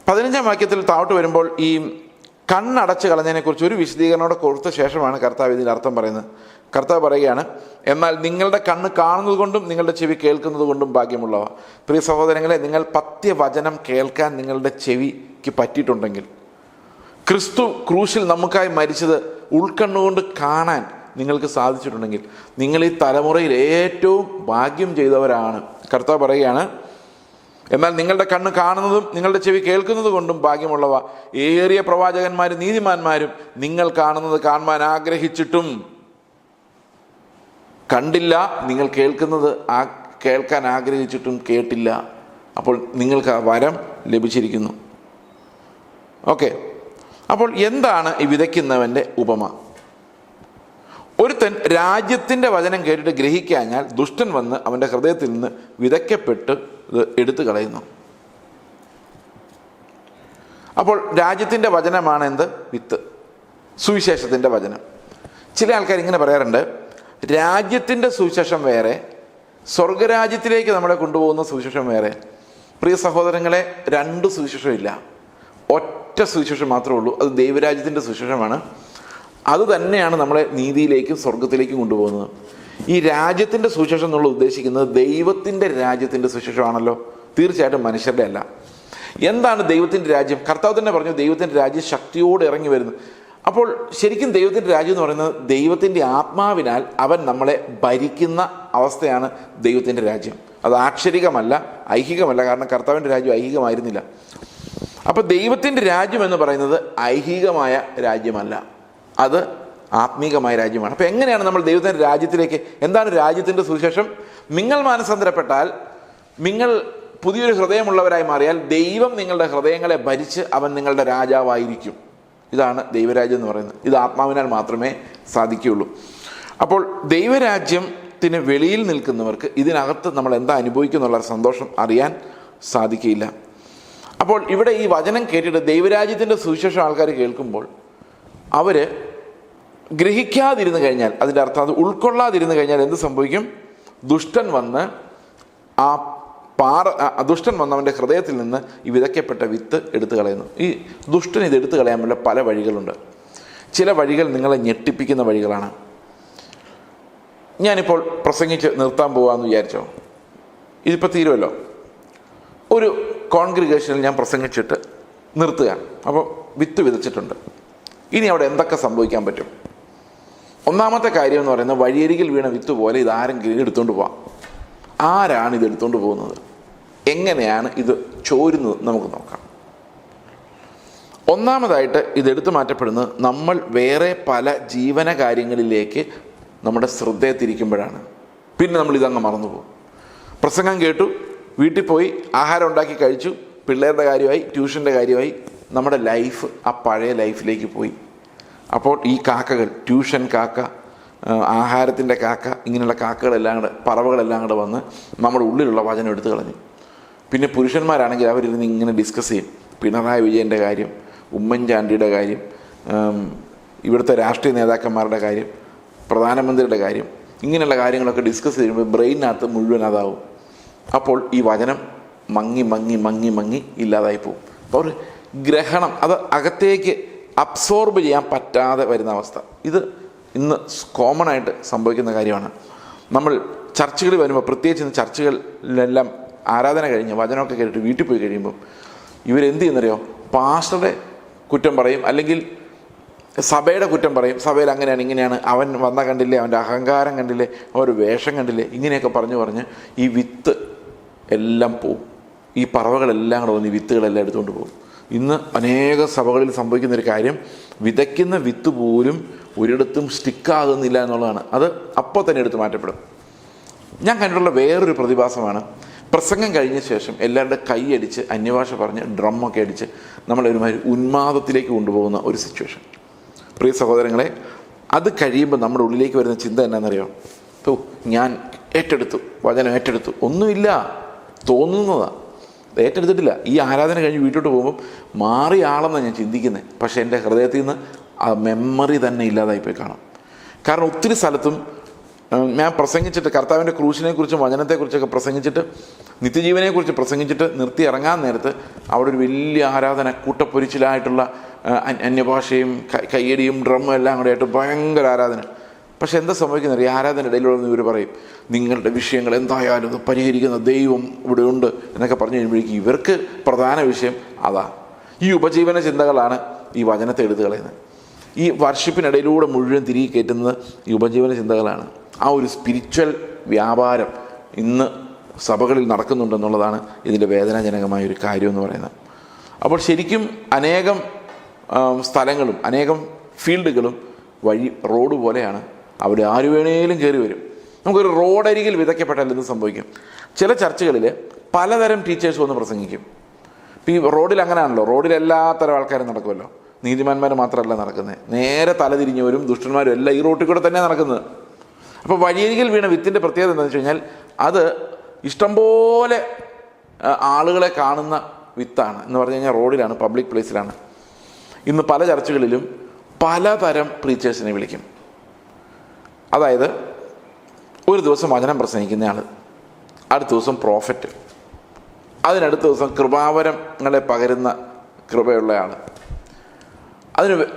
15-ാം വാക്യത്തിൽ താഴോട്ട് വരുമ്പോൾ ഈ കണ്ണടച്ച് കളഞ്ഞതിനെക്കുറിച്ച് ഒരു വിശദീകരണോടെ കൊടുത്ത ശേഷമാണ് കർത്താവ് ഇതിൻ്റെ അർത്ഥം പറയുന്നത്. കർത്താവ് പറയുകയാണ്, എന്നാൽ നിങ്ങളുടെ കണ്ണ് കാണുന്നത് കൊണ്ടും നിങ്ങളുടെ ചെവി കേൾക്കുന്നത് കൊണ്ടും ഭാഗ്യമുള്ളവ. പ്രിയ സഹോദരങ്ങളെ, നിങ്ങൾ പത്യവചനം കേൾക്കാൻ നിങ്ങളുടെ ചെവിക്ക് പറ്റിയിട്ടുണ്ടെങ്കിൽ, ക്രിസ്തു ക്രൂശിൽ നമുക്കായി മരിച്ചത് ഉൾക്കണ്ണുകൊണ്ട് കാണാൻ നിങ്ങൾക്ക് സാധിച്ചിട്ടുണ്ടെങ്കിൽ, നിങ്ങൾ ഈ തലമുറയിൽ ഏറ്റവും ഭാഗ്യം ചെയ്തവരാണ്. കർത്താവ് പറയുകയാണ്, എന്നാൽ നിങ്ങളുടെ കണ്ണ് കാണുന്നതും നിങ്ങളുടെ ചെവി കേൾക്കുന്നത് കൊണ്ടും ഭാഗ്യമുള്ളവ. ഏറിയ പ്രവാചകന്മാരും നീതിമാന്മാരും നിങ്ങൾ കാണുന്നത് കാണുവാൻ ആഗ്രഹിച്ചിട്ടും കണ്ടില്ല, നിങ്ങൾ കേൾക്കുന്നത് കേൾക്കാൻ ആഗ്രഹിച്ചിട്ടും കേട്ടില്ല. അപ്പോൾ നിങ്ങൾക്ക് ആ വരം ലഭിച്ചിരിക്കുന്നു. ഓക്കെ, അപ്പോൾ എന്താണ് ഈ വിതയ്ക്കുന്നവൻ്റെ ഉപമ? ഒരുത്തൻ രാജ്യത്തിൻ്റെ വചനം കേട്ടിട്ട് ഗ്രഹിക്കാഞ്ഞാൽ ദുഷ്ടൻ വന്ന് അവൻ്റെ ഹൃദയത്തിൽ നിന്ന് വിതയ്ക്കപ്പെട്ട് ഇത് എടുത്തു കളയുന്നു. അപ്പോൾ രാജ്യത്തിൻ്റെ വചനമാണ് എന്ത്? വിത്ത്, സുവിശേഷത്തിൻ്റെ വചനം. ചില ആൾക്കാർ ഇങ്ങനെ പറയാറുണ്ട്, രാജ്യത്തിൻ്റെ സുവിശേഷം വേറെ, സ്വർഗരാജ്യത്തിലേക്ക് നമ്മളെ കൊണ്ടുപോകുന്ന സുവിശേഷം വേറെ. പ്രിയ സഹോദരങ്ങളെ, രണ്ട് സുവിശേഷം ഇല്ല, ഒറ്റ സുവിശേഷം മാത്രമേ ഉള്ളൂ. അത് ദൈവരാജ്യത്തിൻ്റെ സുവിശേഷമാണ്. അത് തന്നെയാണ് നമ്മളെ നീതിയിലേക്കും സ്വർഗത്തിലേക്കും കൊണ്ടുപോകുന്നത്. ഈ രാജ്യത്തിൻ്റെ സുവിശേഷം എന്നുള്ള ഉദ്ദേശിക്കുന്നത് ദൈവത്തിൻ്റെ രാജ്യത്തിൻ്റെ സുവിശേഷമാണല്ലോ, തീർച്ചയായിട്ടും മനുഷ്യരുടെ അല്ല. എന്താണ് ദൈവത്തിൻ്റെ രാജ്യം? കർത്താവ് തന്നെ പറഞ്ഞു, ദൈവത്തിൻ്റെ രാജ്യം ശക്തിയോടെ ഇറങ്ങി വരുന്നു. അപ്പോൾ ശരിക്കും ദൈവത്തിൻ്റെ രാജ്യം എന്ന് പറയുന്നത് ദൈവത്തിൻ്റെ ആത്മാവിനാൽ അവൻ നമ്മളെ ഭരിക്കുന്ന അവസ്ഥയാണ് ദൈവത്തിൻ്റെ രാജ്യം. അത് ആക്ഷരികമല്ല, ഐഹികമല്ല. കാരണം കർത്താവിൻ്റെ രാജ്യം ഐഹികമായിരുന്നില്ല. അപ്പോൾ ദൈവത്തിൻ്റെ രാജ്യം എന്ന് പറയുന്നത് ഐഹികമായ രാജ്യമല്ല, അത് ആത്മീകമായ രാജ്യമാണ്. അപ്പോൾ എങ്ങനെയാണ് നമ്മൾ ദൈവത്തിൻ്റെ രാജ്യത്തിലേക്ക്? എന്താണ് രാജ്യത്തിൻ്റെ സുവിശേഷം? നിങ്ങൾ മാനസാന്തരപ്പെട്ടാൽ, നിങ്ങൾ പുതിയൊരു ഹൃദയമുള്ളവരായി മാറിയാൽ, ദൈവം നിങ്ങളുടെ ഹൃദയങ്ങളെ ഭരിച്ച് അവൻ നിങ്ങളുടെ രാജാവായിരിക്കും. ഇതാണ് ദൈവരാജ്യം എന്ന് പറയുന്നത്. ഇത് ആത്മാവിനാൽ മാത്രമേ സാധിക്കുകയുള്ളൂ. അപ്പോൾ ദൈവരാജ്യത്തിന് വെളിയിൽ നിൽക്കുന്നവർക്ക് ഇതിനകത്ത് നമ്മൾ എന്താ അനുഭവിക്കുന്നുള്ള സന്തോഷം അറിയാൻ സാധിക്കില്ല. അപ്പോൾ ഇവിടെ ഈ വചനം കേട്ടിട്ട് ദൈവരാജ്യത്തിൻ്റെ സുവിശേഷം ആൾക്കാർ കേൾക്കുമ്പോൾ അവർ ഗ്രഹിക്കാതിരുന്നു കഴിഞ്ഞാൽ, അതിൻ്റെ അർത്ഥം അത് ഉൾക്കൊള്ളാതിരുന്നു കഴിഞ്ഞാൽ എന്ത് സംഭവിക്കും? ദുഷ്ടൻ വന്ന് അവൻ്റെ ഹൃദയത്തിൽ നിന്ന് ഈ വിതയ്ക്കപ്പെട്ട വിത്ത് എടുത്തു കളയുന്നു. ഈ ദുഷ്ടൻ ഇത് എടുത്തു കളയാൻ പല വഴികളുണ്ട്. ചില വഴികൾ നിങ്ങളെ ഞെട്ടിപ്പിക്കുന്ന വഴികളാണ്. ഞാനിപ്പോൾ പ്രസംഗിച്ച് നിർത്താൻ പോകാമെന്ന് വിചാരിച്ചോ, ഇതിപ്പോൾ തീരുമല്ലോ. ഒരു കോൺഗ്രിഗേഷനിൽ ഞാൻ പ്രസംഗിച്ചിട്ട് നിർത്തുക. അപ്പോൾ വിത്ത് വിതച്ചിട്ടുണ്ട്. ഇനി അവിടെ എന്തൊക്കെ സംഭവിക്കാൻ പറ്റും? ഒന്നാമത്തെ കാര്യം എന്ന് പറയുന്നത്, വഴിയരികിൽ വീണ വിത്ത് പോലെ ഇത് ആരെങ്കിലും എടുത്തുകൊണ്ട് പോവാം. ആരാണ് ഇത് എടുത്തുകൊണ്ട് പോകുന്നത്? എങ്ങനെയാണ് ഇത് ചോരുന്നത്? നമുക്ക് നോക്കാം. ഒന്നാമതായിട്ട് ഇതെടുത്തു മാറ്റപ്പെടുന്നത് നമ്മൾ വേറെ പല ജീവന കാര്യങ്ങളിലേക്ക് നമ്മുടെ ശ്രദ്ധയെ തിരിക്കുമ്പോഴാണ്. പിന്നെ നമ്മൾ ഇതങ്ങ് മറന്നുപോകും. പ്രസംഗം കേട്ടു, വീട്ടിൽ പോയി ആഹാരം ഉണ്ടാക്കി കഴിച്ചു, പിള്ളേരുടെ കാര്യമായി, ട്യൂഷൻ്റെ കാര്യമായി, നമ്മുടെ ലൈഫ് ആ പഴയ ലൈഫിലേക്ക് പോയി. അപ്പോൾ ഈ കാക്കകൾ, ട്യൂഷൻ കാക്ക, ആഹാരത്തിൻ്റെ കാക്ക, ഇങ്ങനെയുള്ള കാക്കകളെല്ലാം കൂടെ, പറവകളെല്ലാം കൂടെ വന്ന് നമ്മുടെ ഉള്ളിലുള്ള വചനം എടുത്തു കളഞ്ഞു. പിന്നെ പുരുഷന്മാരാണെങ്കിൽ അവരിരുന്ന് ഇങ്ങനെ ഡിസ്കസ് ചെയ്യും. പിണറായി വിജയൻ്റെ കാര്യം, ഉമ്മൻചാണ്ടിയുടെ കാര്യം, ഇവിടുത്തെ രാഷ്ട്രീയ നേതാക്കന്മാരുടെ കാര്യം, പ്രധാനമന്ത്രിയുടെ കാര്യം, ഇങ്ങനെയുള്ള കാര്യങ്ങളൊക്കെ ഡിസ്കസ് ചെയ്യുമ്പോൾ ബ്രെയിനകത്ത് മുഴുവൻ അതാവും. അപ്പോൾ ഈ വചനം മങ്ങി മങ്ങി മങ്ങി മങ്ങി ഇല്ലാതായി പോകും. അപ്പോൾ ഒരു ഗ്രഹണം, അത് അകത്തേക്ക് അബ്സോർബ് ചെയ്യാൻ പറ്റാതെ വരുന്ന അവസ്ഥ. ഇത് ഇന്ന് കോമൺ ആയിട്ട് സംഭവിക്കുന്ന കാര്യമാണ്. നമ്മൾ ചർച്ചുകളിൽ വരുമ്പോൾ, പ്രത്യേകിച്ച് ഇന്ന് ചർച്ചുകളിലെല്ലാം ആരാധന കഴിഞ്ഞ് വചനമൊക്കെ കേട്ടിട്ട് വീട്ടിൽ പോയി കഴിയുമ്പം ഇവരെന്ത് ചെയ്യുന്നറിയോ? പാസ്റ്ററുടെ കുറ്റം പറയും, അല്ലെങ്കിൽ സഭയുടെ കുറ്റം പറയും. സഭയിൽ അങ്ങനെയാണ്, ഇങ്ങനെയാണ്, അവൻ വന്ന കണ്ടില്ലേ, അവൻ്റെ അഹങ്കാരം കണ്ടില്ലേ, അവൻ്റെ വേഷം കണ്ടില്ലേ, ഇങ്ങനെയൊക്കെ പറഞ്ഞ് ഈ വിത്ത് എല്ലാം പോവും. ഈ പറവകളെല്ലാം കൂടെ വന്ന് ഈ വിത്തുകളെല്ലാം എടുത്തുകൊണ്ട് പോകും. ഇന്ന് അനേക സഭകളിൽ സംഭവിക്കുന്നൊരു കാര്യം, വിതയ്ക്കുന്ന വിത്ത് പോലും ഒരിടത്തും സ്റ്റിക്കാകുന്നില്ല എന്നുള്ളതാണ്. അത് അപ്പോൾ തന്നെ എടുത്ത് മാറ്റപ്പെടും. ഞാൻ കണ്ടിട്ടുള്ള വേറൊരു പ്രതിഭാസമാണ്, പ്രസംഗം കഴിഞ്ഞ ശേഷം എല്ലാവരുടെ കൈയടിച്ച് അന്യഭാഷ പറഞ്ഞ് ഡ്രമ്മൊക്കെ അടിച്ച് നമ്മളൊരുമാതിരി ഉന്മാദത്തിലേക്ക് കൊണ്ടുപോകുന്ന ഒരു സിറ്റുവേഷൻ. പ്രിയ സഹോദരങ്ങളെ, അത് കഴിയുമ്പോൾ നമ്മുടെ ഉള്ളിലേക്ക് വരുന്ന ചിന്ത എന്നാണെന്നറിയോ? ഞാൻ ഏറ്റെടുത്തു, വചനം ഏറ്റെടുത്തു. ഒന്നുമില്ല, തോന്നുന്നതാണ്, ഏറ്റെടുത്തിട്ടില്ല. ഈ ആരാധന കഴിഞ്ഞ് വീട്ടിലോട്ട് പോകുമ്പം മാറിയ ആളെന്നാണ് ഞാൻ ചിന്തിക്കുന്നത്. പക്ഷേ എൻ്റെ ഹൃദയത്തിൽ നിന്ന് ആ മെമ്മറി തന്നെ ഇല്ലാതായിപ്പോയി കാണാം. കാരണം ഒത്തിരി സ്ഥലത്തും ഞാൻ പ്രസംഗിച്ചിട്ട് കർത്താവിൻ്റെ ക്രൂശിനെക്കുറിച്ചും വചനത്തെക്കുറിച്ചൊക്കെ പ്രസംഗിച്ചിട്ട്, നിത്യജീവനെക്കുറിച്ച് പ്രസംഗിച്ചിട്ട് നിർത്തി ഇറങ്ങാൻ നേരത്ത് അവിടെ ഒരു വലിയ ആരാധന, കൂട്ടപ്പൊരിച്ചിലായിട്ടുള്ള അന്യഭാഷയും കയ്യടിയും ഡ്രമ്മും എല്ലാം കൂടെ ആയിട്ട് ഭയങ്കര ആരാധന. പക്ഷെ എന്താ സംഭവിക്കുന്നത്? ഈ ആരാധന ഇടയിലുള്ള ഇവർ പറയും, നിങ്ങളുടെ വിഷയങ്ങൾ എന്തായാലും അത് പരിഹരിക്കുന്ന ദൈവം ഇവിടെ ഉണ്ട് എന്നൊക്കെ പറഞ്ഞു കഴിയുമ്പോഴേക്കും ഇവർക്ക് പ്രധാന വിഷയം അതാ. ഈ ഉപജീവന ചിന്തകളാണ് ഈ വചനത്തെ എടുത്തു കളയുന്നത്. ഈ വർഷിപ്പിനിടയിലൂടെ മുഴുവൻ തിരികെ കയറ്റുന്നത് ഈ ഉപജീവന ചിന്തകളാണ്. ആ ഒരു സ്പിരിച്വൽ വ്യാപാരം ഇന്ന് സഭകളിൽ നടക്കുന്നുണ്ടെന്നുള്ളതാണ് ഇതിൻ്റെ വേദനാജനകമായൊരു കാര്യം എന്ന് പറയുന്നത്. അപ്പോൾ ശരിക്കും അനേകം സ്ഥലങ്ങളും അനേകം ഫീൽഡുകളും റോഡ് പോലെയാണ്. അവിടെ ആര് വേണേലും കയറി വരും. നമുക്കൊരു റോഡരികിൽ വിതയ്ക്കപ്പെട്ടാൽ എന്ത് സംഭവിക്കും? ചില ചർച്ചുകളിൽ പലതരം ടീച്ചേഴ്സ് വന്ന് പ്രസംഗിക്കും. ഇപ്പോൾ ഈ റോഡിൽ അങ്ങനെയാണല്ലോ, റോഡിൽ എല്ലാത്തരം ആൾക്കാരും നടക്കുമല്ലോ. നീതിമാന്മാർ മാത്രമല്ല നടക്കുന്നത്, നേരെ തലതിരിഞ്ഞവരും ദുഷ്ടന്മാരും എല്ലാം ഈ റോട്ടിൽ കൂടെ തന്നെ നടക്കുന്നത്. അപ്പോൾ വഴിയരികിൽ വീണ വിത്തിൻ്റെ പ്രത്യേകത എന്താണെന്ന് വെച്ച് കഴിഞ്ഞാൽ അത് ഇഷ്ടംപോലെ ആളുകളെ കാണുന്ന വിത്താണ്. എന്ന് പറഞ്ഞു കഴിഞ്ഞാൽ റോഡിലാണ്, പബ്ലിക് പ്ലേസിലാണ്. ഇന്ന് പല ചർച്ചുകളിലും പലതരം പ്രീച്ചേഴ്സിനെ വിളിക്കും. അതായത് ഒരു ദിവസം വചനം പ്രസംഗിക്കുന്നയാൾ, അടുത്ത ദിവസം പ്രോഫറ്റ്, അതിനടുത്ത ദിവസം കൃപാവരങ്ങളെ പകരുന്ന കൃപയുള്ള ആൾ,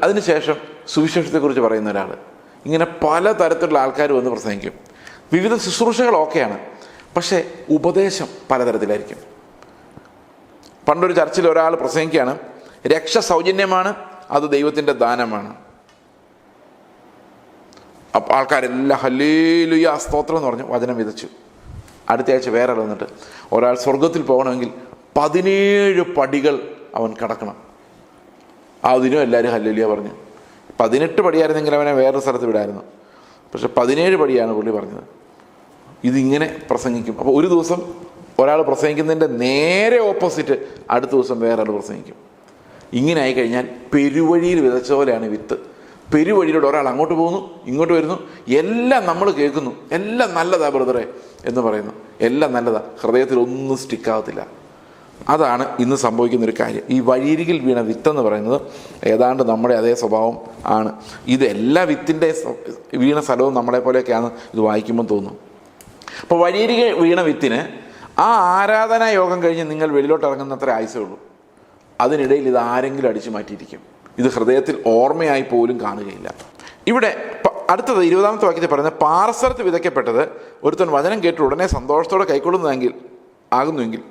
അതിനുശേഷം സുവിശേഷത്തെക്കുറിച്ച് പറയുന്ന ഒരാൾ. ഇങ്ങനെ പലതരത്തിലുള്ള ആൾക്കാർ വന്ന് പ്രസംഗിക്കും. വിവിധ ശുശ്രൂഷകളൊക്കെയാണ്, പക്ഷേ ഉപദേശം പലതരത്തിലായിരിക്കും. പണ്ടൊരു ചർച്ചിൽ ഒരാൾ പ്രസംഗിക്കുകയാണ്, രക്ഷ സൗജന്യമാണ്, അത് ദൈവത്തിൻ്റെ ദാനമാണ്. അപ്പോൾ ആൾക്കാരെല്ലാം ഹല്ലേലൂയ സ്തോത്രം എന്ന് പറഞ്ഞു വചനം വിതച്ചു. അടുത്ത ആഴ്ച വേറെ വന്നിട്ട്, ഒരാൾ സ്വർഗത്തിൽ പോകണമെങ്കിൽ 17 പടികൾ അവൻ കടക്കണം. അതിനും എല്ലാവരും ഹല്ലേലൂയ പറഞ്ഞു. 18 പടിയായിരുന്നെങ്കിൽ അവനെ വേറൊരു സ്ഥലത്ത് വിടായിരുന്നു. പക്ഷെ 17 പടിയാണ് പുള്ളി പറഞ്ഞത്. ഇതിങ്ങനെ പ്രസംഗിക്കും. അപ്പോൾ ഒരു ദിവസം ഒരാൾ പ്രസംഗിക്കുന്നതിൻ്റെ നേരെ ഓപ്പോസിറ്റ് അടുത്ത ദിവസം വേറെ ആൾ പ്രസംഗിക്കും. ഇങ്ങനെ ആയിക്കഴിഞ്ഞാൽ പെരുവഴിയിൽ വിതച്ച പോലെയാണ് വിത്ത്. പെരുവഴിയിലൂടെ ഒരാൾ അങ്ങോട്ട് പോകുന്നു, ഇങ്ങോട്ട് വരുന്നു, എല്ലാം നമ്മൾ കേൾക്കുന്നു, എല്ലാം നല്ലതാ ബ്രദറെ എന്ന് പറയുന്നു, എല്ലാം നല്ലതാ, ഹൃദയത്തിൽ ഒന്നും സ്റ്റിക്കാകത്തില്ല. അതാണ് ഇന്ന് സംഭവിക്കുന്നൊരു കാര്യം. ഈ വഴിയരികിൽ വീണ വിത്തെന്ന് പറയുന്നത് ഏതാണ്ട് നമ്മുടെ അതേ സ്വഭാവം ആണ്. ഇത് എല്ലാ വിത്തിൻ്റെ വീണ സ്ഥലവും നമ്മളെ പോലെയൊക്കെയാണ് ഇത് വായിക്കുമ്പോൾ തോന്നും. അപ്പോൾ വഴിയരികിൽ വീണ വിത്തിന് ആ ആരാധനാ യോഗം കഴിഞ്ഞ് നിങ്ങൾ വെളിയിലോട്ട് ഇറങ്ങുന്നത്ര ആയുസേ ഉള്ളൂ. അതിനിടയിൽ ഇത് ആരെങ്കിലും അടിച്ചു മാറ്റിയിരിക്കും. ഇത് ഹൃദയത്തിൽ ഓർമ്മയായി പോലും കാണുകയില്ല. ഇവിടെ അടുത്തത് 20ാമത്തെ വാക്യത്തിൽ പറയുന്നത്, പാറസ്ഥലത്ത് വിതയ്ക്കപ്പെട്ടത് ഒരുത്തൻ വചനം കേട്ട് ഉടനെ സന്തോഷത്തോടെ ആകുന്നുവെങ്കിൽ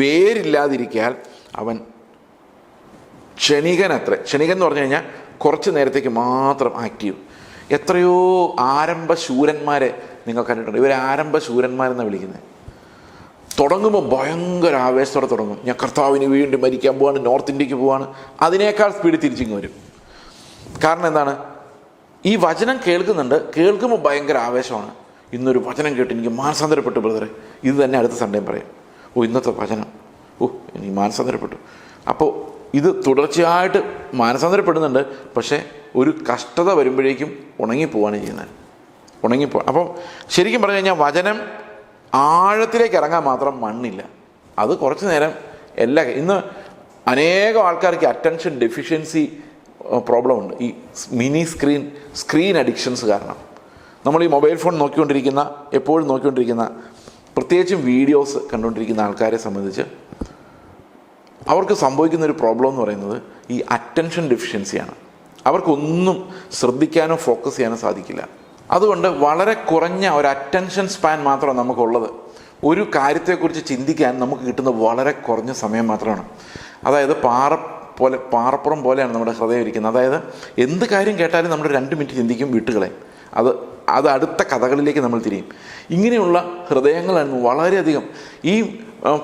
വേരില്ലാതിരിക്കാൻ അവൻ ക്ഷണികനത്രേ. ക്ഷണികൻ എന്ന് പറഞ്ഞു കഴിഞ്ഞാൽ കുറച്ച് നേരത്തേക്ക് മാത്രം ആക്റ്റീവ്. എത്രയോ ആരംഭ ശൂരന്മാരെ നിങ്ങൾ കണ്ടിട്ടുണ്ട്. ഇവരെ ആരംഭ ശൂരന്മാരെന്നാണ് വിളിക്കുന്നത്. തുടങ്ങുമ്പോൾ ഭയങ്കര ആവേശത്തോടെ തുടങ്ങും. ഞാൻ കർത്താവിന് വേണ്ടി മരിക്കാൻ പോവാണ്, നോർത്ത് ഇന്ത്യക്ക് പോവാണ്. അതിനേക്കാൾ സ്പീഡ് തിരിച്ചിങ്ങ് വരും. കാരണം എന്താണ്? ഈ വചനം കേൾക്കുന്നുണ്ട്, കേൾക്കുമ്പോൾ ഭയങ്കര ആവേശമാണ്. ഇന്നൊരു വചനം കേട്ട് എനിക്ക് മാനസാന്തരപ്പെട്ടു ബ്രദറെ, ഇത് തന്നെ അടുത്ത സൺഡേയും പറയും. ഇന്നത്തെ വചനം, എനിക്ക് മാനസാന്തരപ്പെട്ടു. അപ്പോൾ ഇത് തുടർച്ചയായിട്ട് മാനസാന്തരപ്പെടുന്നുണ്ട്. പക്ഷേ ഒരു കഷ്ടത വരുമ്പോഴേക്കും ഉണങ്ങിപ്പോവാണ് ചെയ്യുന്നത്. അപ്പം ശരിക്കും പറഞ്ഞു കഴിഞ്ഞാൽ വചനം ആഴത്തിലേക്ക് ഇറങ്ങാൻ മാത്രം മണ്ണില്ല. അത് കുറച്ച് നേരം ഇന്ന് അനേകം ആൾക്കാർക്ക് അറ്റൻഷൻ ഡെഫിഷ്യൻസി പ്രോബ്ലം ഉണ്ട്. ഈ മിനി സ്ക്രീൻ അഡിക്ഷൻസ് കാരണം നമ്മൾ ഈ മൊബൈൽ ഫോൺ എപ്പോഴും നോക്കിക്കൊണ്ടിരിക്കുന്ന, പ്രത്യേകിച്ചും വീഡിയോസ് കണ്ടുകൊണ്ടിരിക്കുന്ന ആൾക്കാരെ സംബന്ധിച്ച് അവർക്ക് സംഭവിക്കുന്നൊരു പ്രോബ്ലം എന്ന് പറയുന്നത് ഈ അറ്റൻഷൻ ഡെഫിഷ്യൻസിയാണ്. അവർക്കൊന്നും ശ്രദ്ധിക്കാനോ ഫോക്കസ് ചെയ്യാനോ സാധിക്കില്ല. അതുകൊണ്ട് വളരെ കുറഞ്ഞ ഒരു അറ്റൻഷൻ സ്പാൻ മാത്രമാണ് നമുക്കുള്ളത്. ഒരു കാര്യത്തെക്കുറിച്ച് ചിന്തിക്കാൻ നമുക്ക് കിട്ടുന്ന വളരെ കുറഞ്ഞ സമയം മാത്രമാണ്. അതായത് പാറപ്പുറം പോലെയാണ് നമ്മുടെ ഹൃദയം ഇരിക്കുന്നത്. അതായത് എന്ത് കാര്യം കേട്ടാലും നമ്മൾ 2 മിനിറ്റ് ചിന്തിക്കും, വിട്ടുകളയും. അത് അടുത്ത കഥകളിലേക്ക് നമ്മൾ തിരിയും. ഇങ്ങനെയുള്ള ഹൃദയങ്ങളാണ് വളരെയധികം. ഈ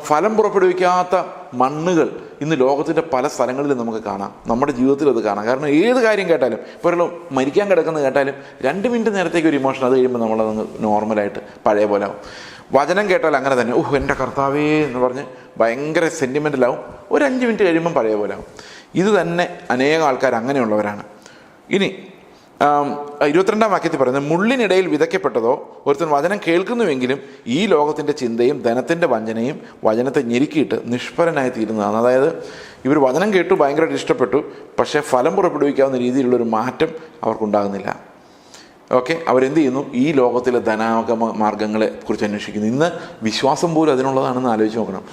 ഫലം പുറപ്പെടുവിക്കാത്ത മണ്ണുകൾ ഇന്ന് ലോകത്തിൻ്റെ പല സ്ഥലങ്ങളിലും നമുക്ക് കാണാം. നമ്മുടെ ജീവിതത്തിൽ അത് കാണാം. കാരണം ഏത് കാര്യം കേട്ടാലും, ഇപ്പോൾ ഒരാൾ മരിക്കാൻ കിടക്കുന്നത് കേട്ടാലും 2 മിനിറ്റ് നേരത്തേക്ക് ഒരു ഇമോഷൻ, അത് കഴിയുമ്പോൾ നമ്മളത് നോർമലായിട്ട് പഴയ പോലെ ആവും. വചനം കേട്ടാൽ അങ്ങനെ തന്നെ, എൻ്റെ കർത്താവേ എന്ന് പറഞ്ഞ് ഭയങ്കര സെൻറ്റിമെൻ്റലാവും. ഒരു 5 മിനിറ്റ് കഴിയുമ്പം പഴയ പോലെ ആവും. ഇത് തന്നെ അനേകം ആൾക്കാർ അങ്ങനെയുള്ളവരാണ്. ഇനി 22-ാം വാക്യത്തിൽ പറയുന്നത്, മുള്ളിനിടയിൽ വിതയ്ക്കപ്പെട്ടതോ ഒരുത്തൻ വചനം കേൾക്കുന്നുവെങ്കിലും ഈ ലോകത്തിൻ്റെ ചിന്തയും ധനത്തിൻ്റെ വഞ്ചനയും വചനത്തെ ഞെരുക്കിയിട്ട് നിഷ്ഫലനായി തീരുന്നതാണ്. അതായത് ഇവർ വചനം കേട്ടു, ഭയങ്കരമായിട്ട് ഇഷ്ടപ്പെട്ടു, പക്ഷേ ഫലം പുറപ്പെടുവിക്കാവുന്ന രീതിയിലുള്ളൊരു മാറ്റം അവർക്കുണ്ടാകുന്നില്ല. ഓക്കെ, അവരെന്ത് ചെയ്യുന്നു? ഈ ലോകത്തിലെ ധനാഗമ മാർഗങ്ങളെ കുറിച്ച് അന്വേഷിക്കുന്നു. ഇന്ന് വിശ്വാസം പോലും അതിനുള്ളതാണെന്ന് ആലോചിച്ച് നോക്കണം.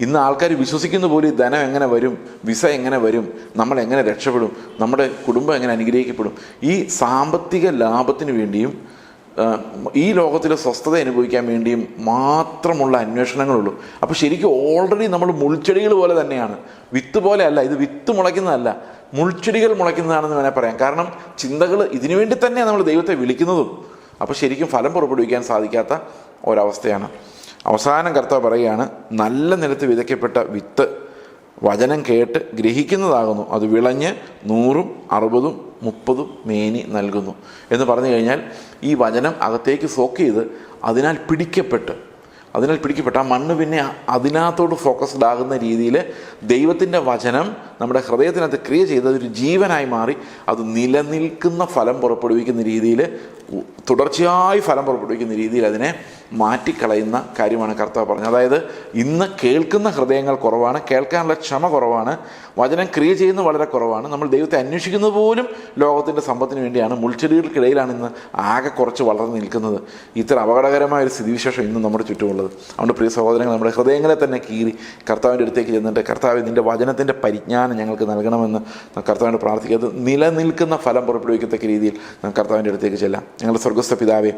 ഇന്ന് ആൾക്കാർ വിശ്വസിക്കുന്ന പോലും ഈ ധനം എങ്ങനെ വരും, വിസ എങ്ങനെ വരും, നമ്മൾ എങ്ങനെ രക്ഷപ്പെടും, നമ്മുടെ കുടുംബം എങ്ങനെ അനുഗ്രഹിക്കപ്പെടും, ഈ സാമ്പത്തിക ലാഭത്തിന് വേണ്ടിയും ഈ ലോകത്തിലെ സ്വസ്ഥത അനുഭവിക്കാൻ വേണ്ടിയും മാത്രമുള്ള അന്വേഷണങ്ങളുള്ളൂ. അപ്പോൾ ശരിക്കും ഓൾറെഡി നമ്മൾ മുൾച്ചെടികൾ പോലെ തന്നെയാണ്. വിത്ത് പോലെ അല്ല, ഇത് വിത്ത് മുളയ്ക്കുന്നതല്ല, മുൾച്ചെടികൾ മുളയ്ക്കുന്നതാണെന്ന് വേണേൽ പറയാം. കാരണം ചിന്തകൾ ഇതിനു വേണ്ടി തന്നെയാണ് നമ്മൾ ദൈവത്തെ വിളിക്കുന്നതും. അപ്പോൾ ശരിക്കും ഫലം പുറപ്പെടുവിക്കാൻ സാധിക്കാത്ത ഒരവസ്ഥയാണ്. അവസാനം കർത്താവ് പറയുകയാണ്, നല്ല നിലത്ത് വിതയ്ക്കപ്പെട്ട വിത്ത് വചനം കേട്ട് ഗ്രഹിക്കുന്നതാകുന്നു, അത് വിളഞ്ഞ് 100, 60, 30 മേനി നൽകുന്നു എന്ന് പറഞ്ഞു കഴിഞ്ഞാൽ, ഈ വചനം അകത്തേക്ക് സോക്ക് ചെയ്ത് അതിനാൽ പിടിക്കപ്പെട്ട് ആ മണ്ണ് പിന്നെ അതിനകത്തോട് ഫോക്കസ്ഡ് ആകുന്ന രീതിയിൽ ദൈവത്തിൻ്റെ വചനം നമ്മുടെ ഹൃദയത്തിനകത്ത് ക്രിയ ചെയ്ത് അതൊരു ജീവനായി മാറി അത് നിലനിൽക്കുന്ന ഫലം പുറപ്പെടുവിക്കുന്ന രീതിയിൽ, തുടർച്ചയായി ഫലം പുറപ്പെടുവിക്കുന്ന രീതിയിൽ അതിനെ മാറ്റിക്കളയുന്ന കാര്യമാണ് കർത്താവ് പറഞ്ഞത്. അതായത് ഇന്ന് കേൾക്കുന്ന ഹൃദയങ്ങൾ കുറവാണ്, കേൾക്കാനുള്ള ക്ഷമ കുറവാണ്, വചനം ക്രിയ ചെയ്യുന്നത് വളരെ കുറവാണ്. നമ്മൾ ദൈവത്തെ അന്വേഷിക്കുന്നത് പോലും ലോകത്തിൻ്റെ സമ്പത്തിന് വേണ്ടിയാണ്. മുൾച്ചെടികൾക്കിടയിലാണ് ഇന്ന് ആകെ കുറച്ച് വളർന്നു നിൽക്കുന്നത്. ഇത്ര അപകടകരമായ ഒരു സ്ഥിതിവിശേഷം ഇന്ന് നമ്മുടെ ചുറ്റുമുള്ളത്. അതുകൊണ്ട് പ്രിയ സഹോദരങ്ങൾ, നമ്മുടെ ഹൃദയങ്ങളെ തന്നെ കീറി കർത്താവിൻ്റെ അടുത്തേക്ക് ചെന്നിട്ട്, കർത്താവ് നിൻ്റെ വചനത്തിൻ്റെ പരിജ്ഞാനം ഞങ്ങൾക്ക് നൽകണമെന്ന് കർത്താവിനോട് പ്രാർത്ഥിക്കുക. അത് നിലനിൽക്കുന്ന ഫലം പുറപ്പെടുവിക്കത്തക്ക രീതിയിൽ കർത്താവിൻ്റെ അടുത്തേക്ക് ചെല്ലാം. ഞങ്ങളുടെ സ്വർഗ്ഗസ്ഥ പിതാവേ,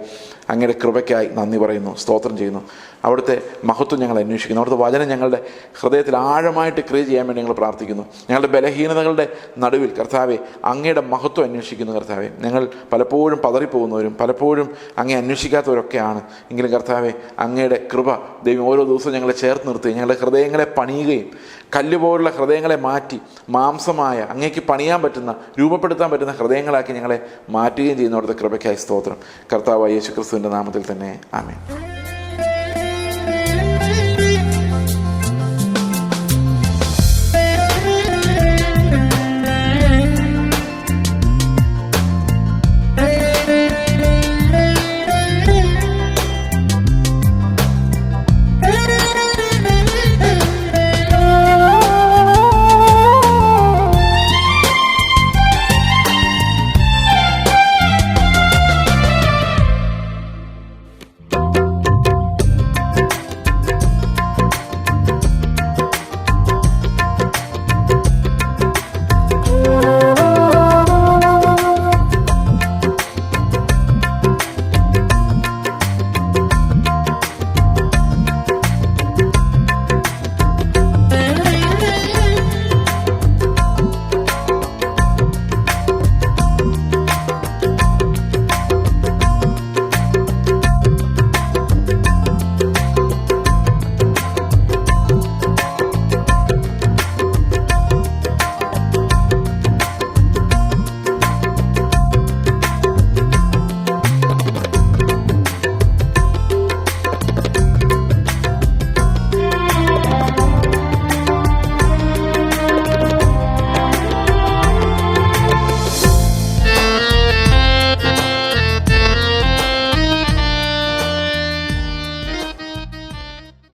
അങ്ങയുടെ കൃപയ്ക്കായി നന്ദി പറയുന്നു, സ്തോത്രം ചെയ്യുന്നു. അവിടുത്തെ മഹത്വം ഞങ്ങൾ അന്വേഷിക്കുന്നു. അവിടുത്തെ വചനം ഞങ്ങളുടെ ഹൃദയത്തിൽ ആഴമായിട്ട് ക്രിയ ചെയ്യാൻ വേണ്ടി ഞങ്ങൾ പ്രാർത്ഥിക്കുന്നു. ഞങ്ങളുടെ ബലഹീനതകളുടെ നടുവിൽ കർത്താവെ അങ്ങയുടെ മഹത്വം അന്വേഷിക്കുന്നു. കർത്താവെ, ഞങ്ങൾ പലപ്പോഴും പതറിപ്പോകുന്നവരും പലപ്പോഴും അങ്ങേ അന്വേഷിക്കാത്തവരൊക്കെയാണ്. എങ്കിലും കർത്താവെ, അങ്ങയുടെ കൃപ ദൈവം ഓരോ ദിവസവും ഞങ്ങളെ ചേർത്ത് നിർത്തുകയും ഞങ്ങളുടെ ഹൃദയങ്ങളെ പണിയുകയും കല്ലുപോലുള്ള ഹൃദയങ്ങളെ മാറ്റി മാംസമായ അങ്ങേക്ക് പണിയാൻ പറ്റുന്ന, രൂപപ്പെടുത്താൻ പറ്റുന്ന ഹൃദയങ്ങളാക്കി ഞങ്ങളെ മാറ്റുകയും ചെയ്യുന്ന അവിടുത്തെ കൃപയ്ക്കായി സ്തോത്രം. കർത്താവായ യേശുക്രിസ്തുവിൻ്റെ നാമത്തിൽ തന്നെ ആമേൻ.